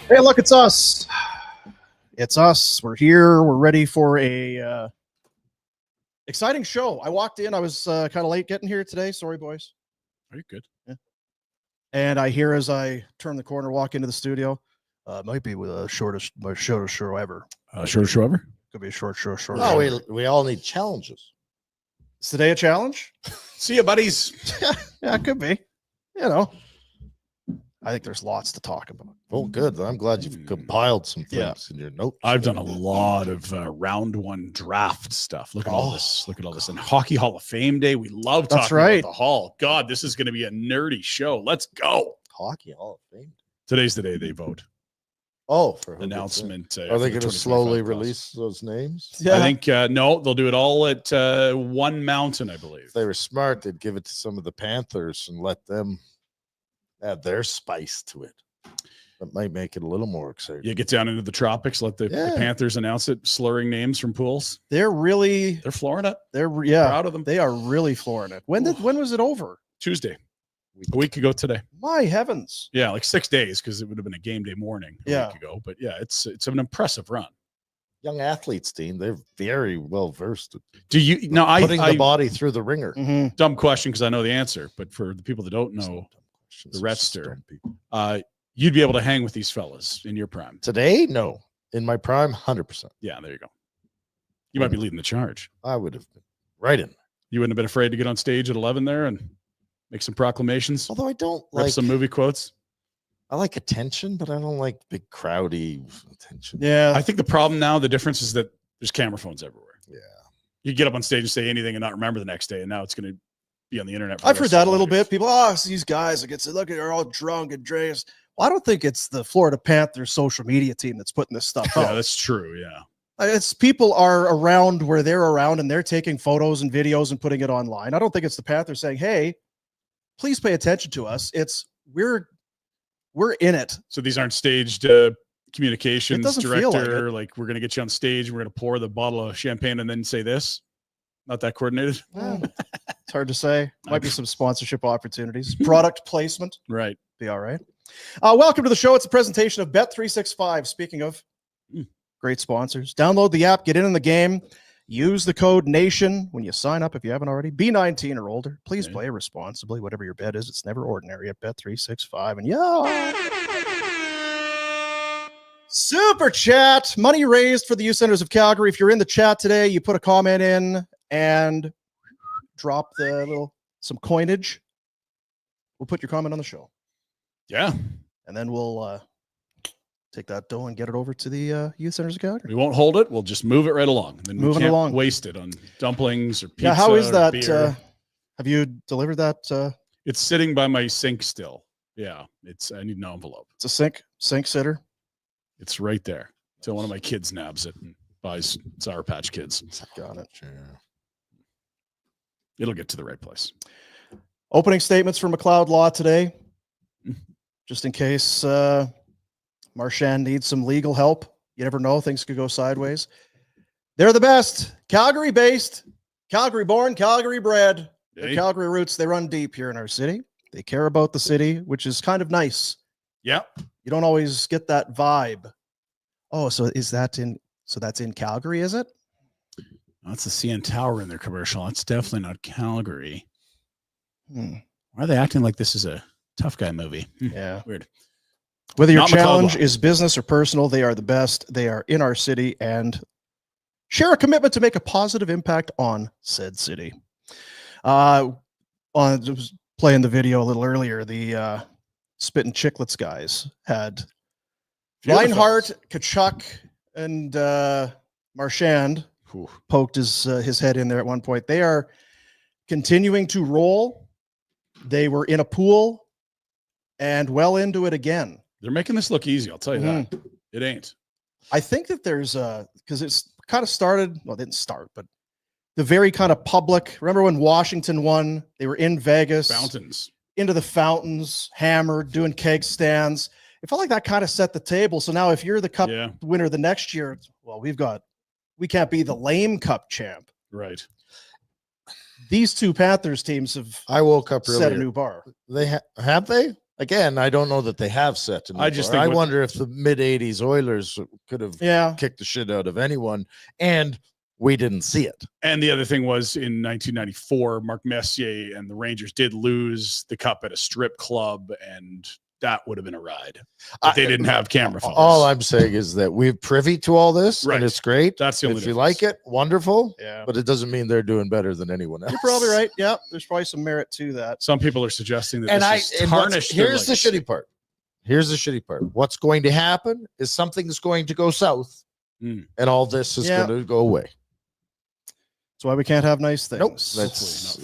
Hey, look, it's us. It's us. We're here. We're ready for a exciting show. I walked in. I was kind of late getting here today. Sorry, boys. Are you good? Yeah. And I hear as I turn the corner, walk into the studio, might be with the shortest show ever. Shortest show ever? Could be a short show. No, we all need challenges. Is today a challenge? See ya, buddies. Yeah, it could be. You know, I think there's lots to talk about. Oh, good. I'm glad you've compiled some things in your notes. I've done a lot of round one draft stuff. Look at all this. Look at all this. And Hockey Hall of Fame Day. We love talking about the Hall. God, this is going to be a nerdy show. Let's go. Hockey Hall of Fame. Today's the day they vote. Oh, for announcement. Are they going to slowly release those names? Yeah. I think no, they'll do it all at one mountain, I believe. If they were smart, they'd give it to some of the Panthers and let them add their spice to it. That might make it a little more exciting. You get down into the tropics, let the Panthers announce it, slurring names from pools. They're flooring it. They're proud of them. They are really flooring it. When was it over? Tuesday. A week ago today. My heavens. Yeah, like 6 days because it would have been a game day morning a week ago. But yeah, it's an impressive run. Young athletes team, they're very well versed. Do you now? Putting the body through the ringer. Mm-hmm. Dumb question because I know the answer, but for the people that don't know, the Redster, you'd be able to hang with these fellas in your prime today. No, in my prime, 100%. Yeah, there you go. You might be leading the charge. I would have been right in. You wouldn't have been afraid to get on stage at 11 there and make some proclamations. Although I don't like some movie quotes. I like attention, but I don't like big crowdy attention. Yeah. I think the problem now, the difference is that there's camera phones everywhere. Yeah. You get up on stage and say anything and not remember the next day. And now it's going to be on the internet. I've heard that a little bit. People, it's these guys that get look at they're all drunk and Dreas. Well, I don't think it's the Florida Panthers social media team that's putting this stuff out. Yeah, that's true. Yeah. It's people are around where they're around and they're taking photos and videos and putting it online. I don't think it's the Panthers saying, hey, please pay attention to us. It's we're in it. So these aren't staged communications director. Like we're going to get you on stage. We're going to pour the bottle of champagne and then say this. Not that coordinated. Well, it's hard to say. Might be some sponsorship opportunities. Product placement. Right. Be all right. Welcome to the show. It's a presentation of Bet365. Speaking of great sponsors, download the app, get in the game. Use the code NATION when you sign up if you haven't already. Be 19 or older. Please play responsibly. Whatever your bet is, it's never ordinary at Bet365. And Super Chat. Money raised for the Youth Centers of Calgary. If you're in the chat today, you put a comment in and drop some coinage. We'll put your comment on the show. Yeah. And then we'll take that dough and get it over to the Youth Centers of Calgary. We won't hold it. We'll just move it right along. Then Moving along. Waste it on dumplings or pizza. Yeah, how is that? Have you delivered that? It's sitting by my sink still. Yeah, I need an envelope. It's a sink sitter. It's right there. Until one of my kids nabs it and buys Sour Patch Kids. Got it. Yeah. It'll get to the right place. Opening statements from McLeod Law today, just in case Marchand needs some legal help. You never know. Things could go sideways. They're the best. Calgary-based, Calgary-born, Calgary-bred. Their Calgary roots, they run deep here in our city. They care about the city, which is kind of nice. Yeah. You don't always get that vibe. Oh, so that's in Calgary, is it? That's the CN Tower in their commercial. That's definitely not Calgary. Why are they acting like this is a tough guy movie? Yeah. Weird. Whether your challenge is business or personal, they are the best. They are in our city and share a commitment to make a positive impact on said city. I was playing the video a little earlier. The Spittin' Chicklets guys had Reinhardt, Kachuk, and Marchand poked his head in there at one point. They are continuing to roll. They were in a pool and well into it again. They're making this look easy. I'll tell you that. It ain't. I think that there's because it's kind of started. Well, it didn't start, but the very kind of public. Remember when Washington won? They were in Vegas. Fountains. Into the fountains, hammered, doing keg stands. It felt like that kind of set the table. So now if you're the cup winner the next year, well, we can't be the lame cup champ. Right. These two Panthers teams have I woke up set a new bar. They have they? Again, I don't know that they have set. I wonder if the mid '80s Oilers could have kicked the shit out of anyone, and we didn't see it. And the other thing was in 1994, Mark Messier and the Rangers did lose the cup at a strip club, and that would have been a ride. But they didn't have camera phones. All I'm saying is that we're privy to all this, and it's great. That's the only If you like it, wonderful. Yeah. But it doesn't mean they're doing better than anyone else. You're probably right. Yeah, there's probably some merit to that. Some people are suggesting that this is tarnished. Here's the shitty part. What's going to happen is something's going to go south, and all this is going to go away. That's why we can't have nice things. Nope.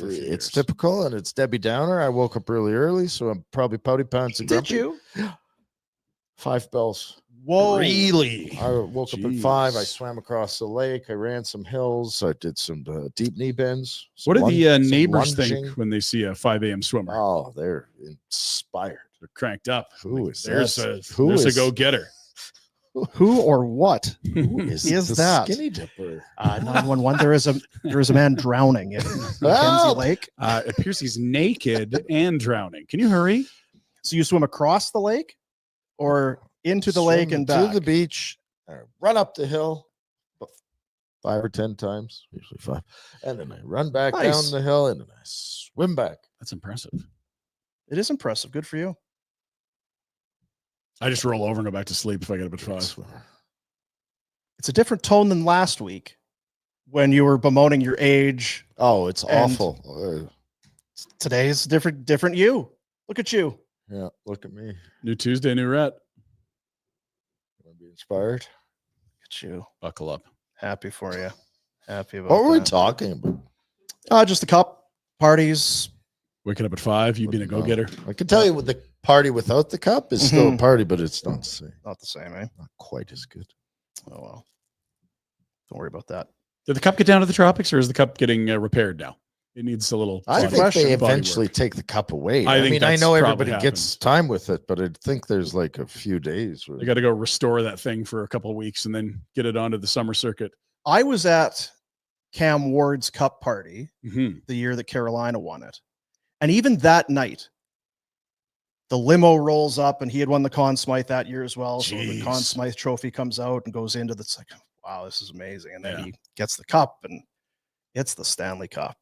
It's typical, and it's Debbie Downer. I woke up really early, so I'm probably pouty pants and grumpy. Did you? 5 bells. Whoa. Really? I woke up at 5. I swam across the lake. I ran some hills. I did some deep knee bends. What do the neighbors think when they see a 5 a.m. swimmer? Oh, they're inspired. They're cranked up. Who is there's a go-getter. Who or what? Who is that? Skinny dipper. 911. There is a man drowning in Mackenzie Lake. It appears he's naked and drowning. Can you hurry? So you swim across the lake, or into the lake and back? To the beach. Run up the hill 5 or 10 times, usually 5, and then I run back down the hill, and then I swim back. That's impressive. It is impressive. Good for you. I just roll over and go back to sleep if I get up at 5. It's a different tone than last week when you were bemoaning your age. Oh, it's awful. Today's different you. Look at you. Yeah, look at me. New Tuesday, new Rhett. Want to be inspired? Look at you. Buckle up. Happy for you. Happy about what were we talking about? Just the cup parties. Waking up at 5, you being a go-getter. I can tell you, with the party without the cup is still a party, but it's not the same. Not the same, eh? Not quite as good. Oh well. Don't worry about that. Did the cup get down to the tropics, or is the cup getting repaired now? It needs a little. I think they eventually take the cup away. I know everybody gets time with it, but I think there's like a few days. They got to go restore that thing for a couple of weeks and then get it onto the summer circuit. I was at Cam Ward's cup party the year that Carolina won it. And even that night, the limo rolls up, and he had won the Conn Smythe that year as well. So the Conn Smythe trophy comes out and goes into it's like, wow, this is amazing. And then he gets the cup, and it's the Stanley Cup.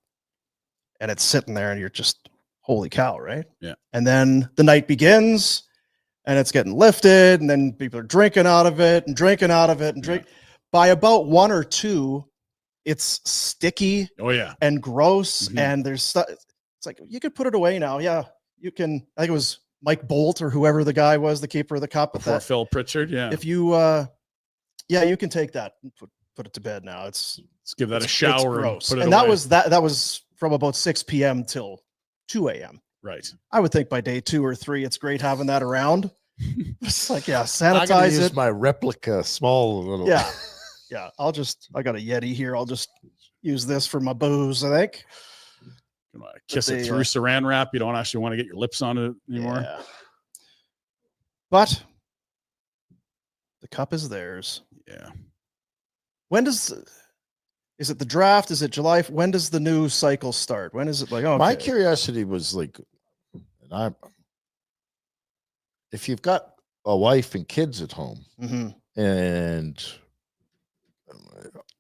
And it's sitting there, and you're just, holy cow, right? Yeah. And then the night begins, and it's getting lifted, and then people are drinking out of it and drinking out of it and drink. By about 1 or 2, it's sticky. Oh yeah, and gross, and there's stuff. It's like, you could put it away now. Yeah, you can. I think it was Mike Bolt or whoever the guy was, the keeper of the cup. Before Phil Pritchard, yeah. If you, you can take that and put it to bed now. Let's give that a shower. Gross. And that was from about 6 p.m. till 2 a.m. Right. I would think by day 2 or 3, it's great having that around. It's like, sanitize it. Use my replica small little. Yeah. I got a Yeti here. I'll just use this for my booze, I think. Kiss it through saran wrap. You don't actually want to get your lips on it anymore. Yeah. But the cup is theirs. Yeah. When is it the draft? Is it July? When does the new cycle start? When is it like? Oh, my curiosity was like, if you've got a wife and kids at home, and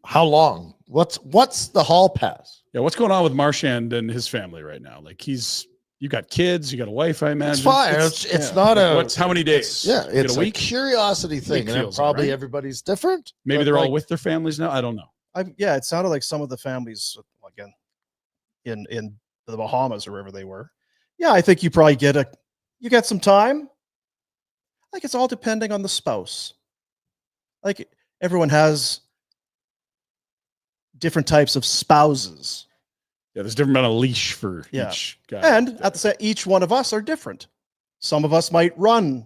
how long? What's the hall pass? Yeah, what's going on with Marchand and his family right now? Like you got kids, you got a wife, I imagine. It's fine. It's not how many days? It's a curiosity thing. And probably everybody's different. Maybe they're all with their families now. I don't know. It sounded like some of the families, again, in the Bahamas or wherever they were. Yeah, I think you probably get some time. Like, it's all depending on the spouse. Like, everyone has different types of spouses. Yeah, there's different amount of leash for each guy. And at the same, each one of us are different. Some of us might run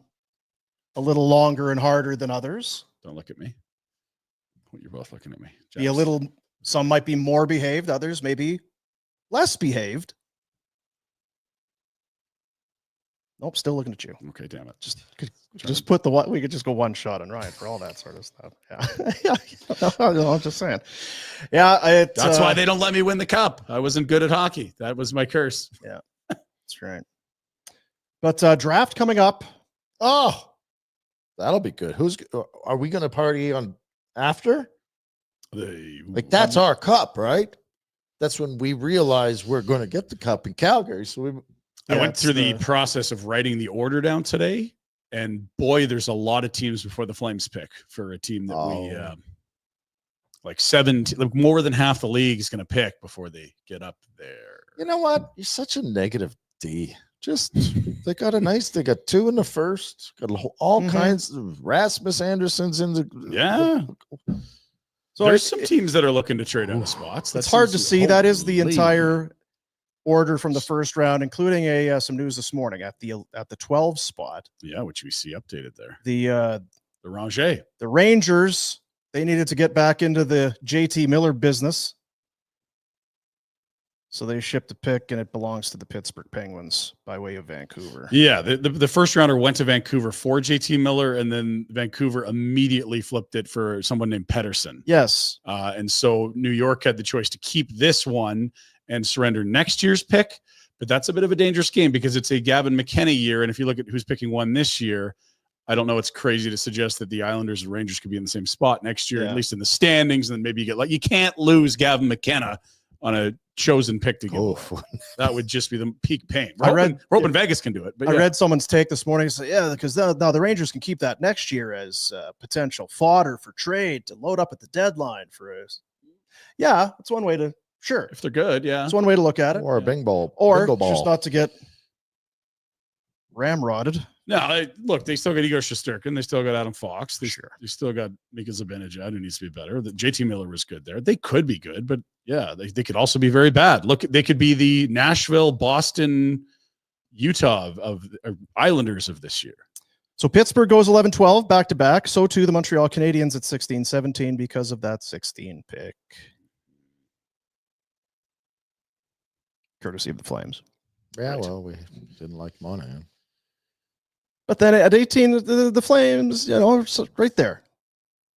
a little longer and harder than others. Don't look at me. You're both looking at me. Some might be more behaved, others maybe less behaved. Nope, still looking at you. Okay, damn it. Just put we could just go one shot on Ryan for all that sort of stuff. Yeah. I'm just saying. Yeah. That's why they don't let me win the cup. I wasn't good at hockey. That was my curse. Yeah, that's right. But draft coming up. Oh, that'll be good. Are we going to party on after? That's our cup, right? That's when we realize we're going to get the cup in Calgary. So I went through the process of writing the order down today, and boy, there's a lot of teams before the Flames pick for a team that more than half the league is going to pick before they get up there. You know what? You're such a negative D. They got 2 in the first, got all kinds of Rasmus Anderson's in the. So there's some teams that are looking to trade out of spots. It's hard to see. That is the entire order from the first round, including some news this morning at the 12 spot. Yeah, which we see updated there. The the Rangers, they needed to get back into the JT Miller business. So they shipped a pick, and it belongs to the Pittsburgh Penguins by way of Vancouver. Yeah, the first rounder went to Vancouver for JT Miller, and then Vancouver immediately flipped it for someone named Pedersen. Yes. And so New York had the choice to keep this one and surrender next year's pick, but that's a bit of a dangerous game because it's a Gavin McKenna year, and if you look at who's picking one this year, I don't know. It's crazy to suggest that the Islanders and Rangers could be in the same spot next year, at least in the standings, and then maybe you can't lose Gavin McKenna on a chosen pick to get that would just be the peak pain. Robin Vegas can do it. But I read someone's take this morning. Say, because now the Rangers can keep that next year as potential fodder for trade to load up at the deadline for us. Yeah, that's one way to if they're good. Yeah, it's one way to look at it. Or a bingo ball, ball. Just not to get ramrodded. No, look, they still got Igor Shesterkin. They still got Adam Fox. They still got Mika Zibanejad, who needs to be better. The JT Miller was good there. They could be good, but yeah, they could also be very bad. Look, they could be the Nashville, Boston, Utah of Islanders of this year. So Pittsburgh goes 11-12 back-to-back. So too the Montreal Canadiens at 16-17 because of that 16 pick. Courtesy of the Flames. Yeah, well, we didn't like Monahan. But then at 18, the Flames, right there.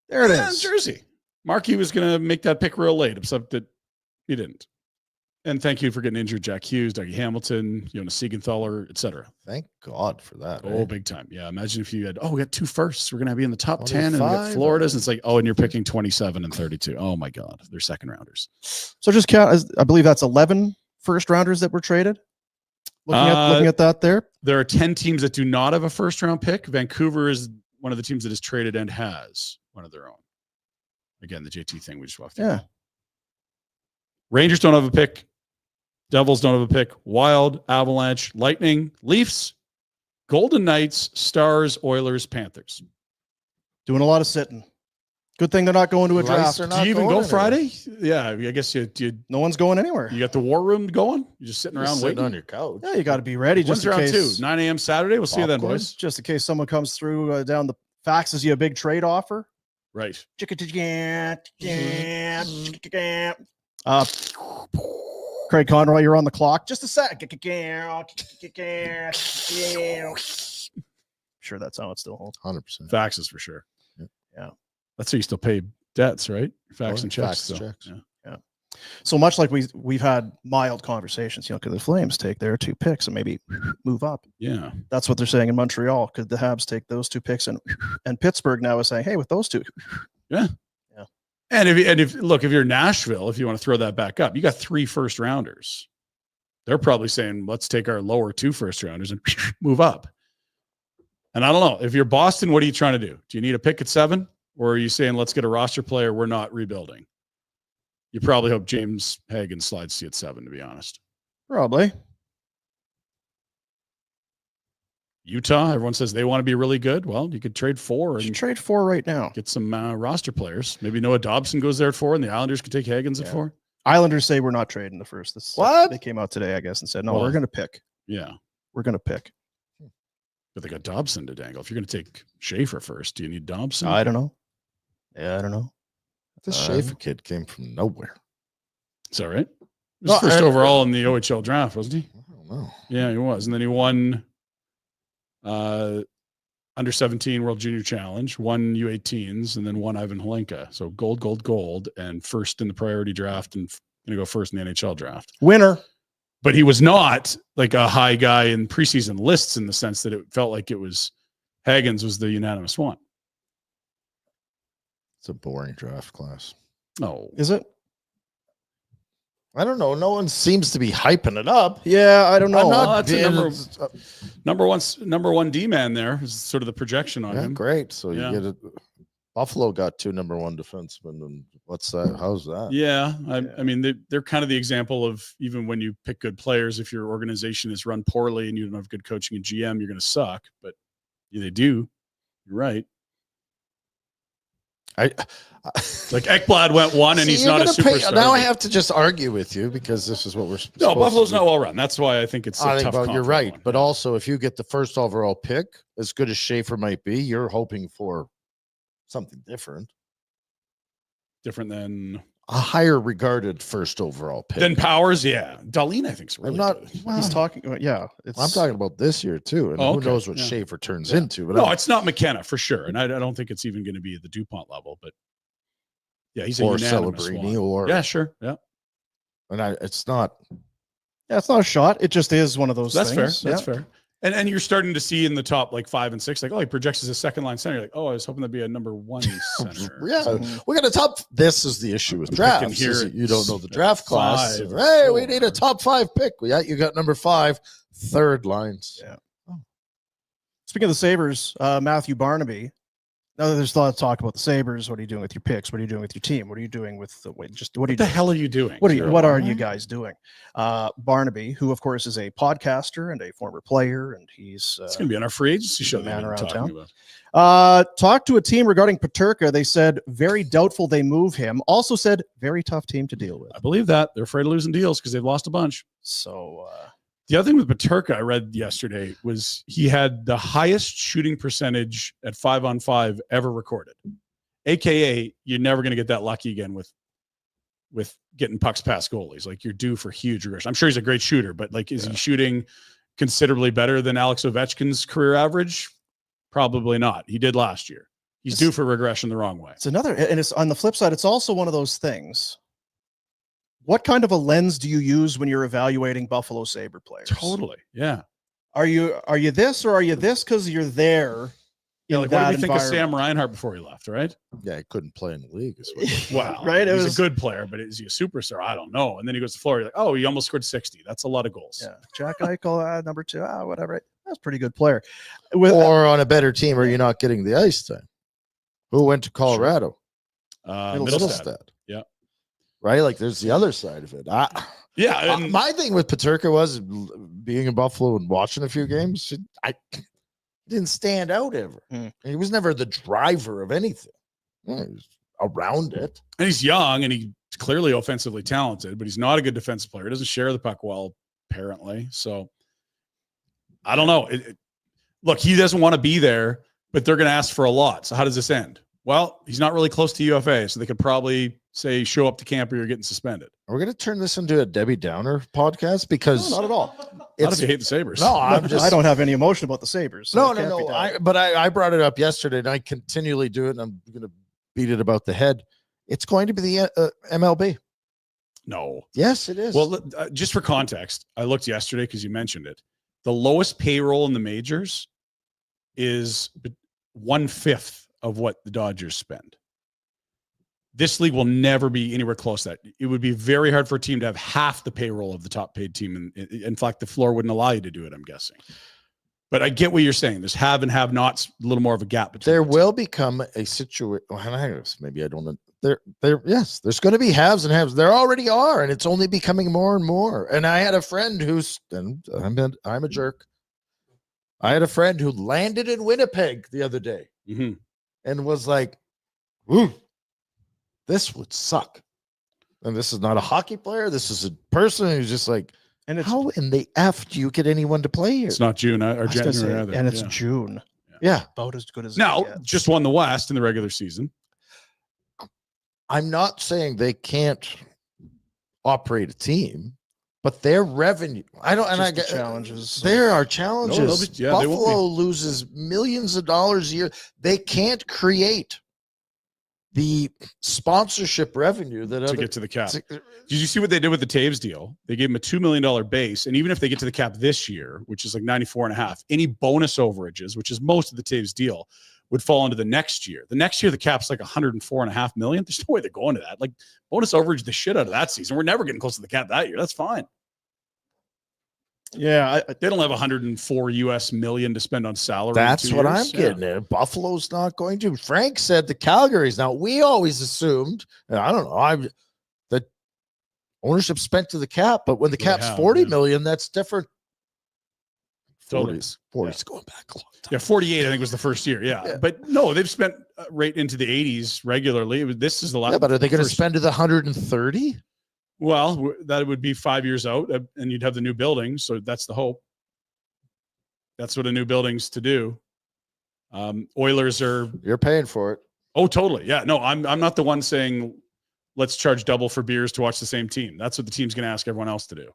There it is. Jersey. Markey was going to make that pick real late, except that he didn't. And thank you for getting injured, Jack Hughes, Dougie Hamilton, Jonas Siegenthaler, etc. Thank God for that. Oh, big time. Yeah, imagine if you had, we got 2 firsts. We're going to be in the top 10, and we got Florida's, and it's like, and you're picking 27 and 32. Oh, my God. They're second rounders. So just count, I believe that's 11 first rounders that were traded. Looking at that there. There are 10 teams that do not have a first round pick. Vancouver is one of the teams that is traded and has one of their own. Again, the JT thing we just walked through. Yeah. Rangers don't have a pick. Devils don't have a pick. Wild, Avalanche, Lightning, Leafs, Golden Knights, Stars, Oilers, Panthers. Doing a lot of sitting. Good thing they're not going to a draft. Do you even go Friday? Yeah, I guess you. No one's going anywhere. You got the war room going? You're just sitting around waiting on your couch. Yeah, you got to be ready. When's just in round case. 2? 9 a.m. Saturday. We'll see you then, boys. Just in case someone comes through down the faxes you a big trade offer. Right. Craig Conroy, you're on the clock. Just a sec. Sure, that's how it still holds. 100%. Faxes for sure. Yeah. That's how you still pay debts, right? Fax and checks. Yeah. So much like we've had mild conversations, because the Flames take their 2 picks and maybe move up. Yeah. That's what they're saying in Montreal. Could the Habs take those 2 picks and Pittsburgh now is saying, hey, with those 2. Yeah. Yeah. And if you're Nashville, if you want to throw that back up, you got 3 first rounders. They're probably saying, let's take our lower 2 first rounders and move up. And I don't know. If you're Boston, what are you trying to do? Do you need a pick at 7? Or are you saying, let's get a roster player, we're not rebuilding? You probably hope James Hagan slides to you at 7, to be honest. Probably. Utah, everyone says they want to be really good. Well, you could trade 4. You trade 4 right now. Get some roster players. Maybe Noah Dobson goes there at 4, and the Islanders could take Hagens at 4. Islanders say we're not trading the first. What? They came out today, I guess, and said, no, we're going to pick. Yeah. We're going to pick. But they got Dobson to dangle. If you're going to take Schaefer first, do you need Dobson? I don't know. Yeah, I don't know. This Schaefer kid came from nowhere. Is that right? He was first overall in the OHL draft, wasn't he? I don't know. Yeah, he was. And then he won under 17 World Junior Challenge, won U18s, and then won Ivan Holenka. So gold, and first in the priority draft, and going to go first in the NHL draft. Winner. But he was not like a high guy in preseason lists in the sense that it felt like it was Hagens was the unanimous one. It's a boring draft class. No. Is it? I don't know. No one seems to be hyping it up. Yeah, I don't know. That's a number one D man there is sort of the projection on him. Great. So you get it. Buffalo got 2 number 1 defensemen, and what's that? How's that? Yeah, I mean they're kind of the example of even when you pick good players, if your organization is run poorly and you don't have good coaching and GM, you're going to suck. But they do. You're right. Like Ekblad went 1 and he's not a superstar. Now I have to just argue with you because this is what we're supposed No, Buffalo's not well run. That's why I think it's a tough call. You're right. But also, if you get the first overall pick, as good as Schaefer might be, you're hoping for something different. Different than a higher regarded first overall pick. Then Powers, yeah. Darlene, I think, is really good. He's talking, I'm talking about this year, too. And who knows what Schaefer turns into. But no, it's not McKenna, for sure. And I don't think it's even going to be at the DuPont level. But, yeah, he's a unanimous Celebrini one. Yeah, sure. Yeah. And it's not. Yeah, it's not a shot. It just is one of those things. That's fair. That's fair. And you're starting to see in the top like 5 and 6, like, he projects as a second line center. You're like, I was hoping that'd be a number 1 center. We got a top. This is the issue with drafts. You don't know the draft class. Hey, we need a top 5 pick. You got number 5, third lines. Yeah. Speaking of the Sabres, Matthew Barnaby. Now that there's a lot of talk about the Sabres, what are you doing with your picks? What are you doing with your team? What are you doing with what the hell are you doing? What are you guys doing? Barnaby, who of course is a podcaster and a former player, and he's it's going to be on our free agency show. Man around town. Talked to a team regarding Peterka. They said very doubtful they move him. Also said very tough team to deal with. I believe that they're afraid of losing deals because they've lost a bunch. So. The other thing with Peterka I read yesterday was he had the highest shooting percentage at 5-on-5 ever recorded. AKA, you're never going to get that lucky again with getting pucks past goalies. Like, you're due for huge regression. I'm sure he's a great shooter, but like, is he shooting considerably better than Alex Ovechkin's career average? Probably not. He did last year. He's due for regression the wrong way. And it's on the flip side, it's also one of those things. What kind of a lens do you use when you're evaluating Buffalo Sabre players? Totally. Yeah. Are you this or are you this because you're there? Yeah, like, what did we think of Sam Reinhart before he left, right? Yeah, he couldn't play in the league. Wow. Right? He's a good player, but is he a superstar? I don't know. And then he goes to Florida, like, he almost scored 60. That's a lot of goals. Yeah. Jack Eichel, number 2, whatever. That's a pretty good player. Or on a better team, or you're not getting the ice time. Who went to Colorado? Middlestad. Yeah. Right? Like, there's the other side of it. My thing with Peterka was being in Buffalo and watching a few games. I didn't stand out ever. He was never the driver of anything. He was around it. And he's young and he's clearly offensively talented, but he's not a good defensive player. He doesn't share the puck well, apparently. So I don't know. Look, he doesn't want to be there, but they're going to ask for a lot. So how does this end? Well, he's not really close to UFA, so they could probably say, show up to camp or you're getting suspended. Are we going to turn this into a Debbie Downer podcast? Because not at all. Not if you hate the Sabres. No, I don't have any emotion about the Sabres. So no. I brought it up yesterday, and I continually do it, and I'm going to beat it about the head. It's going to be the MLB. No. Yes, it is. Well, just for context, I looked yesterday because you mentioned it. The lowest payroll in the majors is 1/5 of what the Dodgers spend. This league will never be anywhere close to that. It would be very hard for a team to have half the payroll of the top paid team. And in fact, the floor wouldn't allow you to do it, I'm guessing. But I get what you're saying. There's have and have nots, a little more of a gap between there will become a situation. Maybe I don't know. Yes, there's going to be haves and haves. There already are, and it's only becoming more and more. And I had a friend I'm a jerk. I had a friend who landed in Winnipeg the other day and was like, "Ooh, this would suck." And this is not a hockey player. This is a person who's just like, and how in the F do you get anyone to play here? It's not June or January either. And it's June. Yeah. About as good as now, just won the West in the regular season. I'm not saying they can't operate a team, but their revenue. I get challenges. There are challenges. No, Buffalo loses millions of dollars a year. They can't create. the sponsorship revenue that to get to the cap. Did you see what they did with the Taves deal? They gave him a $2 million base. And even if they get to the cap this year, which is like 94.5, any bonus overages, which is most of the Taves deal, would fall into the next year. The next year, the cap's like 104.5 million. There's no way they're going to that. Like bonus overage the shit out of that season. We're never getting close to the cap that year. That's fine. Yeah, they don't have 104 US million to spend on salary. That's what I'm getting at. Buffalo's not going to. Frank said the Calgary's. Now we always assumed, and I don't know, that ownership spent to the cap, but when the cap's 40 million, that's different. 40's going back a long time. Yeah, 48 I think was the first year. Yeah. But no, they've spent right into the 80s regularly. This is the last. Yeah, but are they going to spend to the 130? Well, that would be 5 years out, and you'd have the new building. So that's the hope. That's what a new building's to do. Oilers are. You're paying for it. Oh, totally. Yeah. No, I'm not the one saying let's charge double for beers to watch the same team. That's what the team's going to ask everyone else to do.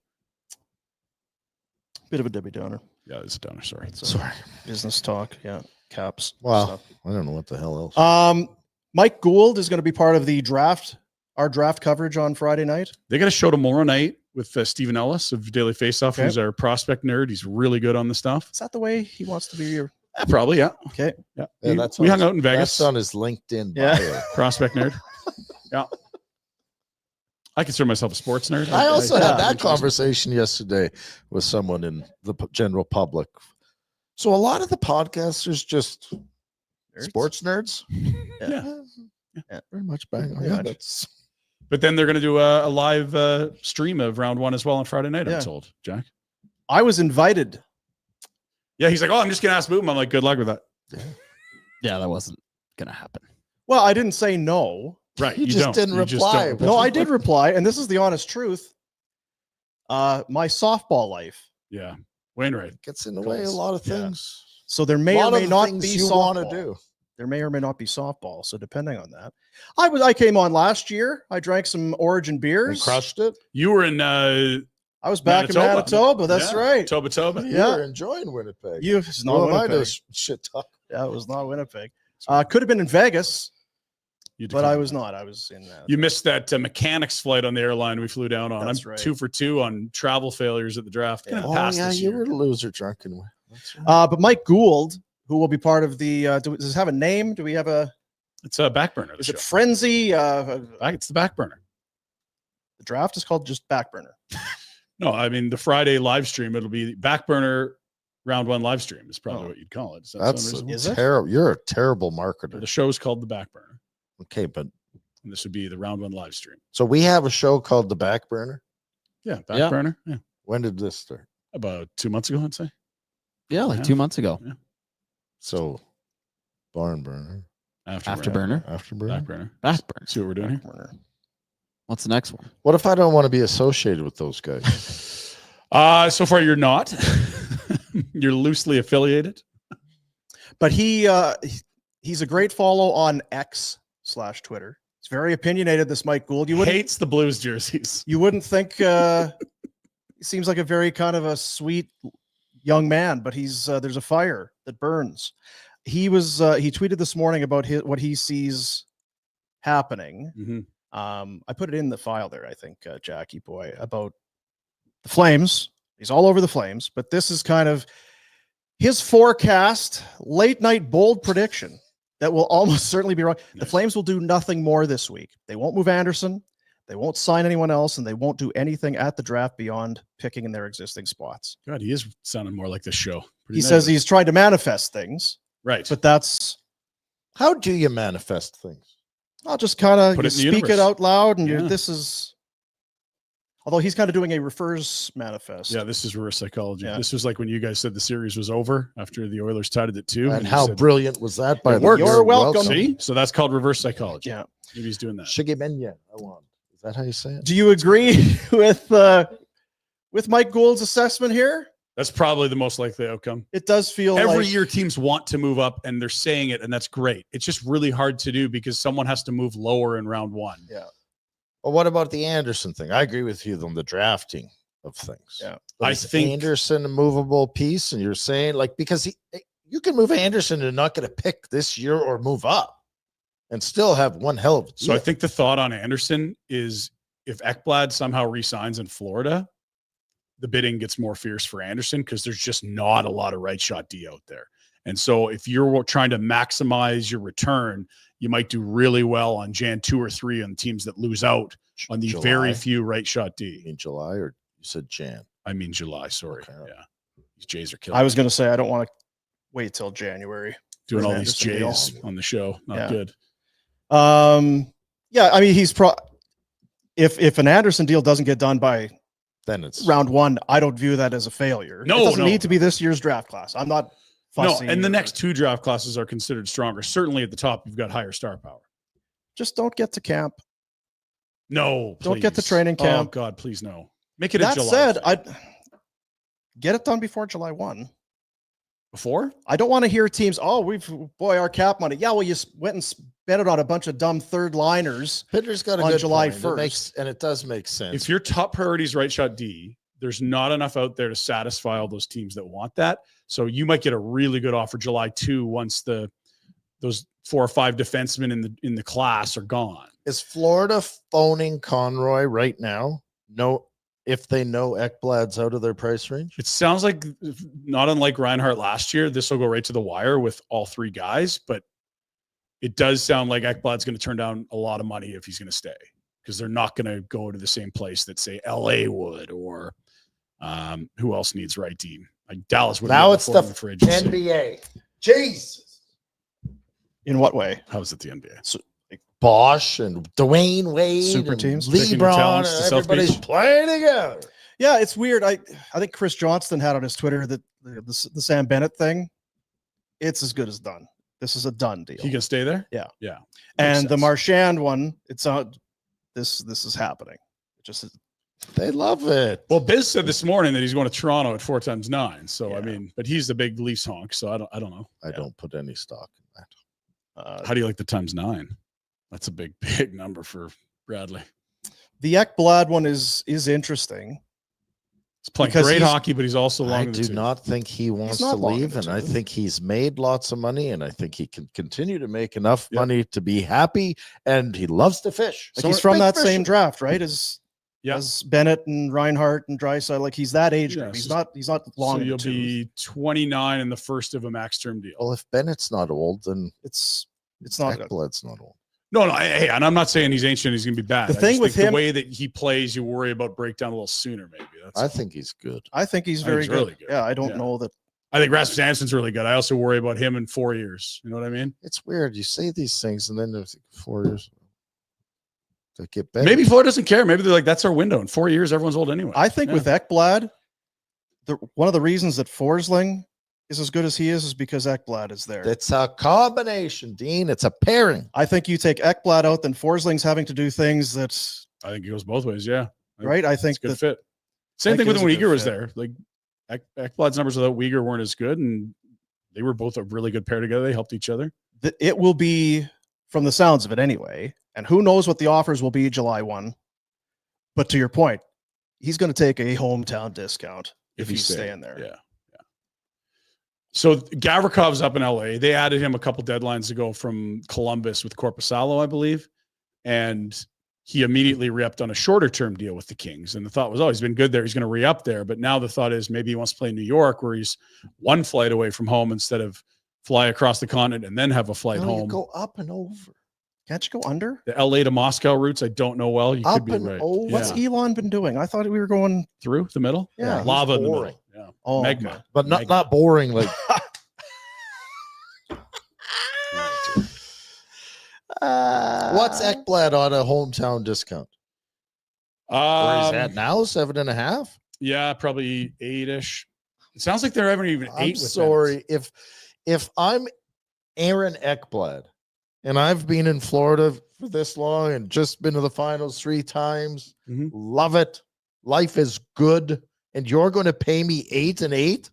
Bit of a Debbie Downer. Yeah, it's a downer. Sorry. Sorry. Business talk. Yeah. Caps. Wow. Stuff. I don't know what the hell else. Mike Gould is going to be part of the draft. Our draft coverage on Friday night. They got a show tomorrow night with Stephen Ellis of Daily Faceoff, who's our prospect nerd. He's really good on the stuff. Is that the way he wants to be your? Probably, yeah. Okay. Yeah. We hung out in Vegas. That's on his LinkedIn bio. Yeah. Prospect nerd. Yeah. I consider myself a sports nerd. I also had that conversation yesterday with someone in the general public. So a lot of the podcasters just sports nerds. Yeah. Very much bang. That's. But then they're going to do a live stream of round one as well on Friday night, I'm told, Jack. I was invited. Yeah, he's like, oh, I'm just going to ask Boom. I'm like, good luck with that. Yeah, that wasn't going to happen. Well, I didn't say no. Right. You just didn't reply. No, I did reply. And this is the honest truth. My softball life. Yeah. Wainwright. Gets in the way of a lot of things. So there may or may not be you softball. Want to do. There may or may not be softball. So depending on that, I came on last year. I drank some Origin beers. And crushed it. You were in I was back in Manitoba. That's right. Toba. You were enjoying Winnipeg. It's not Winnipeg. Shit talk. Yeah, it was not Winnipeg. Could have been in Vegas, but I was not. I was in that. You missed that mechanics flight on the airline we flew down on. That's I'm right. 2 for 2 on travel failures at the draft. You were the loser drunken. But Mike Gould, who will be part of the, does it have a name? Do we have a? It's a Backburner. Is it Frenzy? It's the Backburner. The draft is called just Backburner. No, I mean the Friday live stream. It'll be Backburner round one live stream is probably what you'd call it. That's terrible. You're a terrible marketer. The show's called the Backburner. Okay, but this would be the round one live stream. So we have a show called the Backburner. Yeah, Backburner. Yeah. When did this start? About 2 months ago, I'd say. Yeah, like 2 months ago. Yeah. So, barn burner, afterburner, backburner. See what we're doing here. What's the next one? What if I don't want to be associated with those guys? So far you're not. You're loosely affiliated. But he's a great follow on X/Twitter. It's very opinionated. This Mike Gould. Hates the Blues jerseys. You wouldn't think. He seems like a very kind of a sweet young man, but there's a fire that burns. He tweeted this morning about what he sees happening. Mm-hmm. I put it in the file there, I think, Jackie boy, about the Flames. He's all over the Flames, but this is kind of his forecast, late night bold prediction that will almost certainly be wrong. Nice. The Flames will do nothing more this week. They won't move Anderson. They won't sign anyone else, and they won't do anything at the draft beyond picking in their existing spots. God, he is sounding more like this show. He says he's trying to manifest things. Right. But that's... How do you manifest things? I'll just kind of speak it out loud, and this is... Although he's kind of doing a reverse manifest. Yeah, this is reverse psychology. Yeah. This was like when you guys said the series was over after the Oilers tied it at 2. And how brilliant was that by the way? You're welcome. See? So that's called reverse psychology. Yeah. Maybe he's doing that. Shigimenya, I want. Is that how you say it? Do you agree with Mike Gould's assessment here? That's probably the most likely outcome. It does feel every year teams want to move up, and they're saying it, and that's great. It's just really hard to do because someone has to move lower in round 1. Yeah. Well, what about the Anderson thing? I agree with you on the drafting of things. Yeah. But I think Anderson a movable piece, and you're saying because you can move Anderson and not get a pick this year or move up. and still have one hell of a So I deal. think the thought on Anderson is if Ekblad somehow resigns in Florida, the bidding gets more fierce for Anderson because there's just not a lot of right shot D out there. And so if you're trying to maximize your return, you might do really well on Jan 2 or 3 on teams that lose out on the July? very few right shot D. In July, or you said Jan? I mean July, sorry. Okay. Yeah. These Jays are killing I was me. going to say I don't want to wait till January. Doing for all an these Anderson deal. Jays on the show. Not Yeah. good. Yeah, I mean he's if an Anderson deal doesn't get done by Then it's round 1, I don't view that as a failure. No, it doesn't no. need to be this year's draft class. I'm not fussy. No, and the or- next 2 draft classes are considered stronger. Certainly at the top, you've got higher star power. just don't get to camp. No, Don't get to please. training camp. Oh God, please no. Make it a That July said, thing. I get it done before July 1. Before? I don't want to hear teams, our cap money. Yeah, well, you went and spent it on a bunch of dumb third liners. Pinder's got a on good July point. 1st. And it does make sense. If your top priority is right shot D, there's not enough out there to satisfy all those teams that want that. So you might get a really good offer July 2 once those 4 or 5 defensemen in the class are gone. Is Florida phoning Conroy right now? No, if they know Ekblad's out of their price range? It sounds like, not unlike Reinhardt last year, this will go right to the wire with all 3 guys, but it does sound like Ekblad's going to turn down a lot of money if he's going to stay, because they're not going to go to the same place that, say, LA would, or who else needs right team? Like Dallas would. Now it's the free agency. NBA. Jesus. In what way? How's it the NBA? Bosch and Dwayne Wade, Super and teams. Picking your LeBron, talents to and South everybody's Beach. playing together. Yeah, it's weird. I think Chris Johnston had on his Twitter that the Sam Bennett thing, it's as good as done. This is a done deal. He can stay there? Yeah. Yeah. And Makes the sense. Marchand one, it's not. This is happening. It just They love it. Well, Biz said this morning that he's going to Toronto at 4 times 9. So Yeah. I mean, but he's the big Leafs honk. So I don't know. I don't put any stock in that. How do you like the times 9? That's a big number for Bradley. the Ekblad one is interesting. He's playing Because great he's- hockey, but he's also long I in the do tooth. not think he wants to not long in leave, the and I tooth. think he's made lots of money, and I think he can continue to make enough Yep. money to be happy, and he loves to fish. Like he's from big that same fishing. draft, right? As Yeah. as Bennett and Reinhardt and Drysdale. Like he's that age group. Yes. He's not long. So in the you'll tooth. be 29 in the first of a max term deal. Well, if Bennett's not old, then It's not. Ekblad's not old. No, hey, and I'm not saying he's ancient. He's going to be bad. The I thing just with think him- the way that he plays, you worry about breakdown a little sooner. Maybe that's. I think he's good. I think he's I think very he's good. really good. Yeah, I don't Yeah. know that. I think Rasmus Anderson's really good. I also worry about him in 4 years. You know what I mean? It's weird. You say these things, and then there's 4 years to get better. Maybe Florida doesn't care. Maybe they're like, that's our window. In 4 years, everyone's old anyway. I think Yeah. with Ekblad, one of the reasons that Forsling is as good as he is because Ekblad is there. It's a combination, Dean. It's a pairing. I think you take Ekblad out, then Forsling's having to do things that I think it goes both ways. Yeah. right. I It's a think good that fit. Same I thing think with it when is a good Uyghur was fit. there. Like Ekblad's numbers without Uyghur weren't as good, and they were both a really good pair together. They helped each other. it will be, from the sounds of it anyway, and who knows what the offers will be July 1. But to your point, he's going to take a hometown discount if he's staying there. Yeah. So Gavrikov's up in LA. They added him a couple deadlines ago from Columbus with Corpusalo, I believe. And he immediately re-upped on a shorter term deal with the Kings. And the thought was, he's been good there. He's going to re-up there. But now the thought is maybe he wants to play in New York, where he's one flight away from home instead of fly across the continent and then have a flight No, you home. go up and over. Can't you go under? The LA to Moscow routes, I don't know well. You Up could be and right. over. What's Yeah. Elon been doing? I thought we were going. Through the middle? Yeah, he's Lava in the boring. middle. Yeah. Oh, Magma. okay. But not Magma. not boring like what's Ekblad on a hometown discount? Where he's at now? 7.5. Yeah, probably 8-ish. It sounds like they're having even 8 I'm with sorry. If I'm Aaron Ekblad and I've been in Florida for this long and just been to the finals 3 times, Mhm. love it. Life is good. And you're going to pay me 8 and 8?